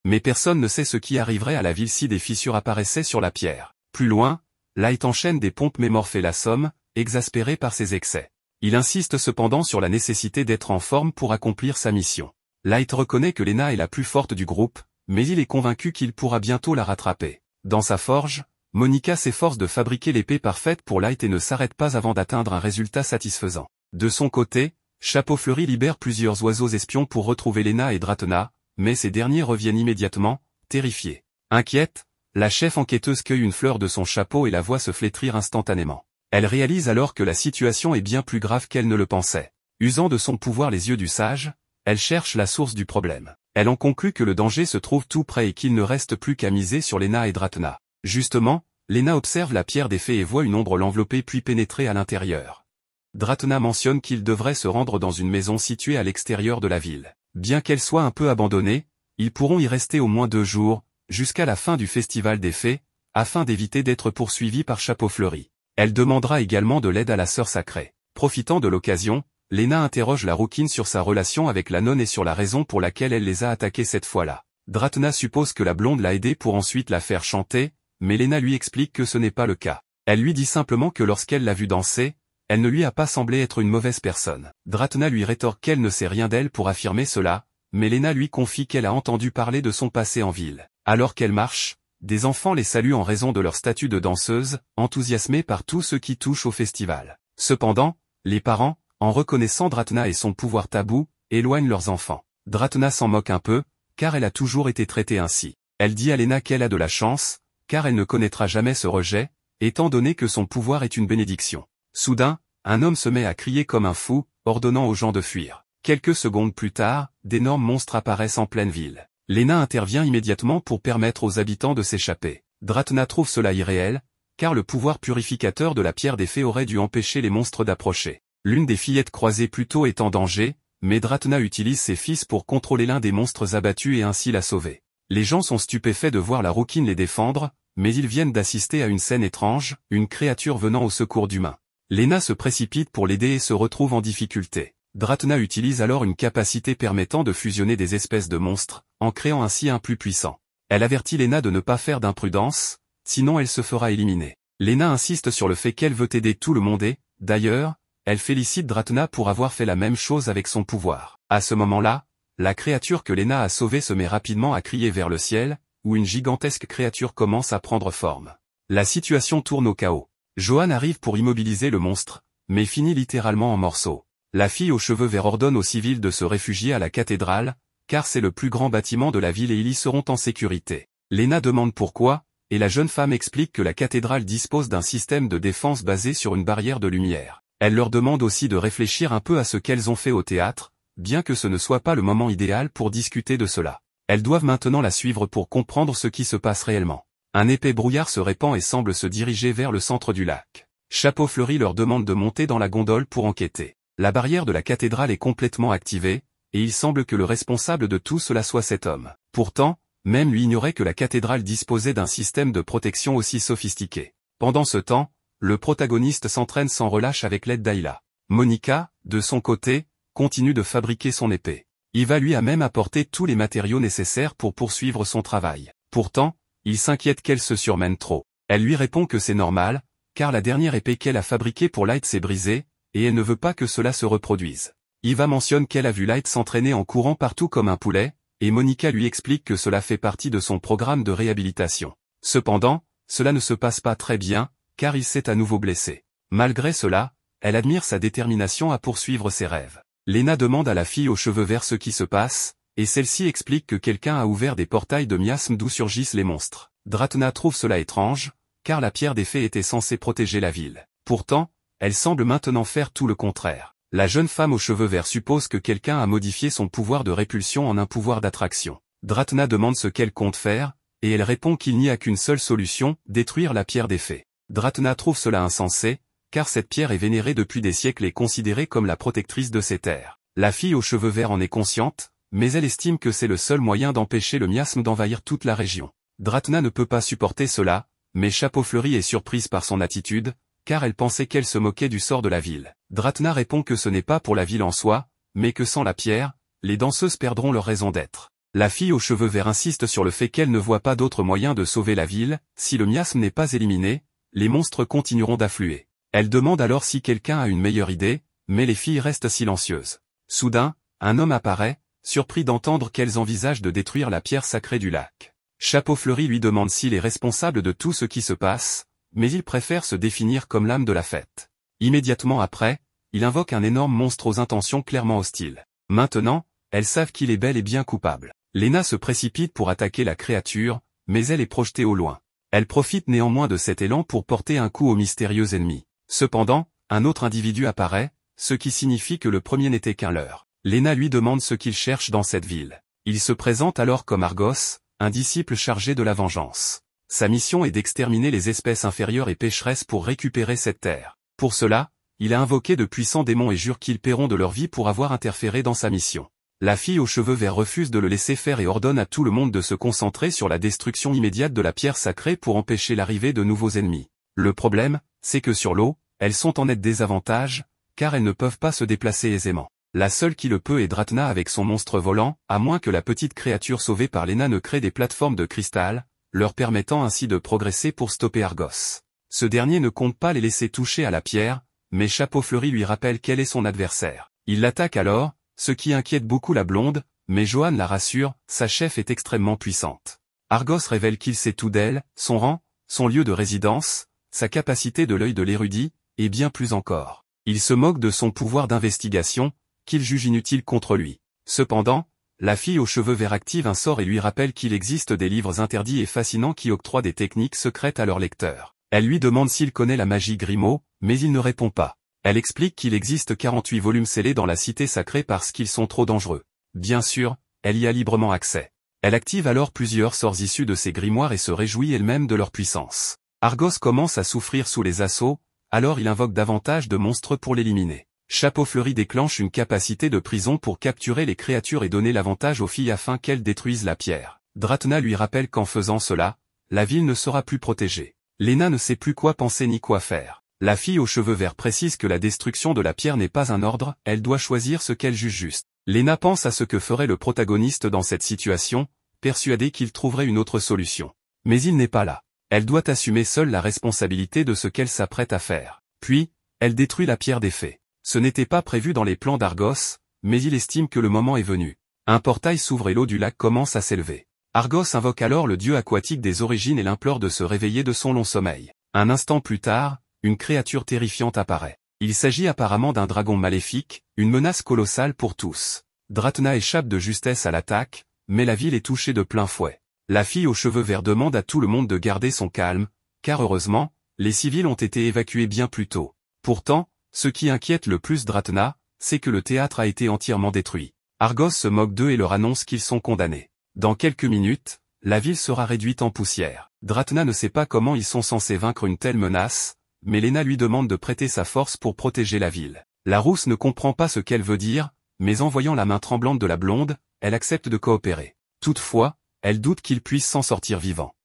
[SPEAKER 1] Mais personne ne sait ce qui arriverait à la ville si des fissures apparaissaient sur la pierre. Plus loin, Light enchaîne des pompes mais Morphée l'assomme, exaspéré par ses excès. Il insiste cependant sur la nécessité d'être en forme pour accomplir sa mission. Light reconnaît que Lena est la plus forte du groupe, mais il est convaincu qu'il pourra bientôt la rattraper. Dans sa forge, Monica s'efforce de fabriquer l'épée parfaite pour Light et ne s'arrête pas avant d'atteindre un résultat satisfaisant. De son côté, Chapeau Fleuri libère plusieurs oiseaux espions pour retrouver Lena et Dratna, mais ces derniers reviennent immédiatement, terrifiés. Inquiète, la chef enquêteuse cueille une fleur de son chapeau et la voit se flétrir instantanément. Elle réalise alors que la situation est bien plus grave qu'elle ne le pensait. Usant de son pouvoir les yeux du sage, elle cherche la source du problème. Elle en conclut que le danger se trouve tout près et qu'il ne reste plus qu'à miser sur Lena et Dratna. Justement, Lena observe la pierre des fées et voit une ombre l'envelopper puis pénétrer à l'intérieur. Dratna mentionne qu'ils devraient se rendre dans une maison située à l'extérieur de la ville. Bien qu'elle soit un peu abandonnée, ils pourront y rester au moins 2 jours, jusqu'à la fin du festival des fées, afin d'éviter d'être poursuivis par Chapeau Fleuri. Elle demandera également de l'aide à la sœur sacrée. Profitant de l'occasion, Lena interroge la rouquine sur sa relation avec la nonne et sur la raison pour laquelle elle les a attaqués cette fois-là. Dratna suppose que la blonde l'a aidée pour ensuite la faire chanter, mais Lena lui explique que ce n'est pas le cas. Elle lui dit simplement que lorsqu'elle l'a vue danser, elle ne lui a pas semblé être une mauvaise personne. Dratna lui rétorque qu'elle ne sait rien d'elle pour affirmer cela, mais Lena lui confie qu'elle a entendu parler de son passé en ville. Alors qu'elle marche, des enfants les saluent en raison de leur statut de danseuse, enthousiasmés par tout ce qui touche au festival. Cependant, les parents, en reconnaissant Dratna et son pouvoir tabou, éloignent leurs enfants. Dratna s'en moque un peu, car elle a toujours été traitée ainsi. Elle dit à Lena qu'elle a de la chance, car elle ne connaîtra jamais ce rejet, étant donné que son pouvoir est une bénédiction. Soudain, un homme se met à crier comme un fou, ordonnant aux gens de fuir. Quelques secondes plus tard, d'énormes monstres apparaissent en pleine ville. Lena intervient immédiatement pour permettre aux habitants de s'échapper. Dratna trouve cela irréel, car le pouvoir purificateur de la pierre des fées aurait dû empêcher les monstres d'approcher. L'une des fillettes croisées plus tôt est en danger, mais Dratna utilise ses fils pour contrôler l'un des monstres abattus et ainsi la sauver. Les gens sont stupéfaits de voir la rouquine les défendre, mais ils viennent d'assister à une scène étrange, une créature venant au secours d'humains. Lena se précipite pour l'aider et se retrouve en difficulté. Dratna utilise alors une capacité permettant de fusionner des espèces de monstres, en créant ainsi un plus puissant. Elle avertit Lena de ne pas faire d'imprudence, sinon elle se fera éliminer. Lena insiste sur le fait qu'elle veut aider tout le monde et, d'ailleurs, elle félicite Dratna pour avoir fait la même chose avec son pouvoir. À ce moment-là, la créature que Lena a sauvée se met rapidement à crier vers le ciel, où une gigantesque créature commence à prendre forme. La situation tourne au chaos. Johan arrive pour immobiliser le monstre, mais finit littéralement en morceaux. La fille aux cheveux verts ordonne aux civils de se réfugier à la cathédrale, car c'est le plus grand bâtiment de la ville et ils y seront en sécurité. Lena demande pourquoi, et la jeune femme explique que la cathédrale dispose d'un système de défense basé sur une barrière de lumière. Elle leur demande aussi de réfléchir un peu à ce qu'elles ont fait au théâtre, bien que ce ne soit pas le moment idéal pour discuter de cela. Elles doivent maintenant la suivre pour comprendre ce qui se passe réellement. Un épais brouillard se répand et semble se diriger vers le centre du lac. Chapeau Fleuri leur demande de monter dans la gondole pour enquêter. La barrière de la cathédrale est complètement activée, et il semble que le responsable de tout cela soit cet homme. Pourtant, même lui ignorait que la cathédrale disposait d'un système de protection aussi sophistiqué. Pendant ce temps, le protagoniste s'entraîne sans relâche avec l'aide d'Ayla. Monica, de son côté, continue de fabriquer son épée. Eva lui a même apporté tous les matériaux nécessaires pour poursuivre son travail. Pourtant, il s'inquiète qu'elle se surmène trop. Elle lui répond que c'est normal, car la dernière épée qu'elle a fabriquée pour Light s'est brisée, et elle ne veut pas que cela se reproduise. Eva mentionne qu'elle a vu Light s'entraîner en courant partout comme un poulet, et Monica lui explique que cela fait partie de son programme de réhabilitation. Cependant, cela ne se passe pas très bien, car il s'est à nouveau blessé. Malgré cela, elle admire sa détermination à poursuivre ses rêves. Lena demande à la fille aux cheveux verts ce qui se passe, et celle-ci explique que quelqu'un a ouvert des portails de miasmes d'où surgissent les monstres. Dratna trouve cela étrange, car la pierre des fées était censée protéger la ville. Pourtant, elle semble maintenant faire tout le contraire. La jeune femme aux cheveux verts suppose que quelqu'un a modifié son pouvoir de répulsion en un pouvoir d'attraction. Dratna demande ce qu'elle compte faire, et elle répond qu'il n'y a qu'une seule solution, détruire la pierre des fées. Dratna trouve cela insensé, car cette pierre est vénérée depuis des siècles et considérée comme la protectrice de ces terres. La fille aux cheveux verts en est consciente, mais elle estime que c'est le seul moyen d'empêcher le miasme d'envahir toute la région. Dratna ne peut pas supporter cela, mais Chapeau Fleuri est surprise par son attitude, car elle pensait qu'elle se moquait du sort de la ville. Dratna répond que ce n'est pas pour la ville en soi, mais que sans la pierre, les danseuses perdront leur raison d'être. La fille aux cheveux verts insiste sur le fait qu'elle ne voit pas d'autre moyen de sauver la ville, si le miasme n'est pas éliminé, les monstres continueront d'affluer. Elle demande alors si quelqu'un a une meilleure idée, mais les filles restent silencieuses. Soudain, un homme apparaît, surpris d'entendre qu'elles envisagent de détruire la pierre sacrée du lac. Chapeau Fleuri lui demande s'il est responsable de tout ce qui se passe, mais il préfère se définir comme l'âme de la fête. Immédiatement après, il invoque un énorme monstre aux intentions clairement hostiles. Maintenant, elles savent qu'il est bel et bien coupable. Lena se précipite pour attaquer la créature, mais elle est projetée au loin. Elle profite néanmoins de cet élan pour porter un coup au mystérieux ennemi. Cependant, un autre individu apparaît, ce qui signifie que le premier n'était qu'un leurre. Lena lui demande ce qu'il cherche dans cette ville. Il se présente alors comme Argos, un disciple chargé de la vengeance. Sa mission est d'exterminer les espèces inférieures et pécheresses pour récupérer cette terre. Pour cela, il a invoqué de puissants démons et jure qu'ils paieront de leur vie pour avoir interféré dans sa mission. La fille aux cheveux verts refuse de le laisser faire et ordonne à tout le monde de se concentrer sur la destruction immédiate de la pierre sacrée pour empêcher l'arrivée de nouveaux ennemis. Le problème, c'est que sur l'eau, elles sont en net désavantage, car elles ne peuvent pas se déplacer aisément. La seule qui le peut est Dratna avec son monstre volant, à moins que la petite créature sauvée par Lena ne crée des plateformes de cristal, leur permettant ainsi de progresser pour stopper Argos. Ce dernier ne compte pas les laisser toucher à la pierre, mais Chapeau Fleuri lui rappelle quel est son adversaire. Il l'attaque alors, ce qui inquiète beaucoup la blonde, mais Johan la rassure, sa chef est extrêmement puissante. Argos révèle qu'il sait tout d'elle, son rang, son lieu de résidence, sa capacité de l'œil de l'érudit, et bien plus encore. Il se moque de son pouvoir d'investigation, qu'il juge inutile contre lui. Cependant, la fille aux cheveux verts active un sort et lui rappelle qu'il existe des livres interdits et fascinants qui octroient des techniques secrètes à leurs lecteurs. Elle lui demande s'il connaît la magie Grimaud, mais il ne répond pas. Elle explique qu'il existe 48 volumes scellés dans la cité sacrée parce qu'ils sont trop dangereux. Bien sûr, elle y a librement accès. Elle active alors plusieurs sorts issus de ces grimoires et se réjouit elle-même de leur puissance. Argos commence à souffrir sous les assauts, alors il invoque davantage de monstres pour l'éliminer. Chapeau Fleuri déclenche une capacité de prison pour capturer les créatures et donner l'avantage aux filles afin qu'elles détruisent la pierre. Dratna lui rappelle qu'en faisant cela, la ville ne sera plus protégée. Lena ne sait plus quoi penser ni quoi faire. La fille aux cheveux verts précise que la destruction de la pierre n'est pas un ordre, elle doit choisir ce qu'elle juge juste. Lena pense à ce que ferait le protagoniste dans cette situation, persuadée qu'il trouverait une autre solution. Mais il n'est pas là. Elle doit assumer seule la responsabilité de ce qu'elle s'apprête à faire. Puis, elle détruit la pierre des fées. Ce n'était pas prévu dans les plans d'Argos, mais il estime que le moment est venu. Un portail s'ouvre et l'eau du lac commence à s'élever. Argos invoque alors le dieu aquatique des origines et l'implore de se réveiller de son long sommeil. Un instant plus tard, une créature terrifiante apparaît. Il s'agit apparemment d'un dragon maléfique, une menace colossale pour tous. Dratenna échappe de justesse à l'attaque, mais la ville est touchée de plein fouet. La fille aux cheveux verts demande à tout le monde de garder son calme, car heureusement, les civils ont été évacués bien plus tôt. Pourtant, ce qui inquiète le plus Dratenna, c'est que le théâtre a été entièrement détruit. Argos se moque d'eux et leur annonce qu'ils sont condamnés. Dans quelques minutes, la ville sera réduite en poussière. Dratenna ne sait pas comment ils sont censés vaincre une telle menace, mais Léna lui demande de prêter sa force pour protéger la ville. La rousse ne comprend pas ce qu'elle veut dire, mais en voyant la main tremblante de la blonde, elle accepte de coopérer. Toutefois, elle doute qu'il puisse s'en sortir vivant.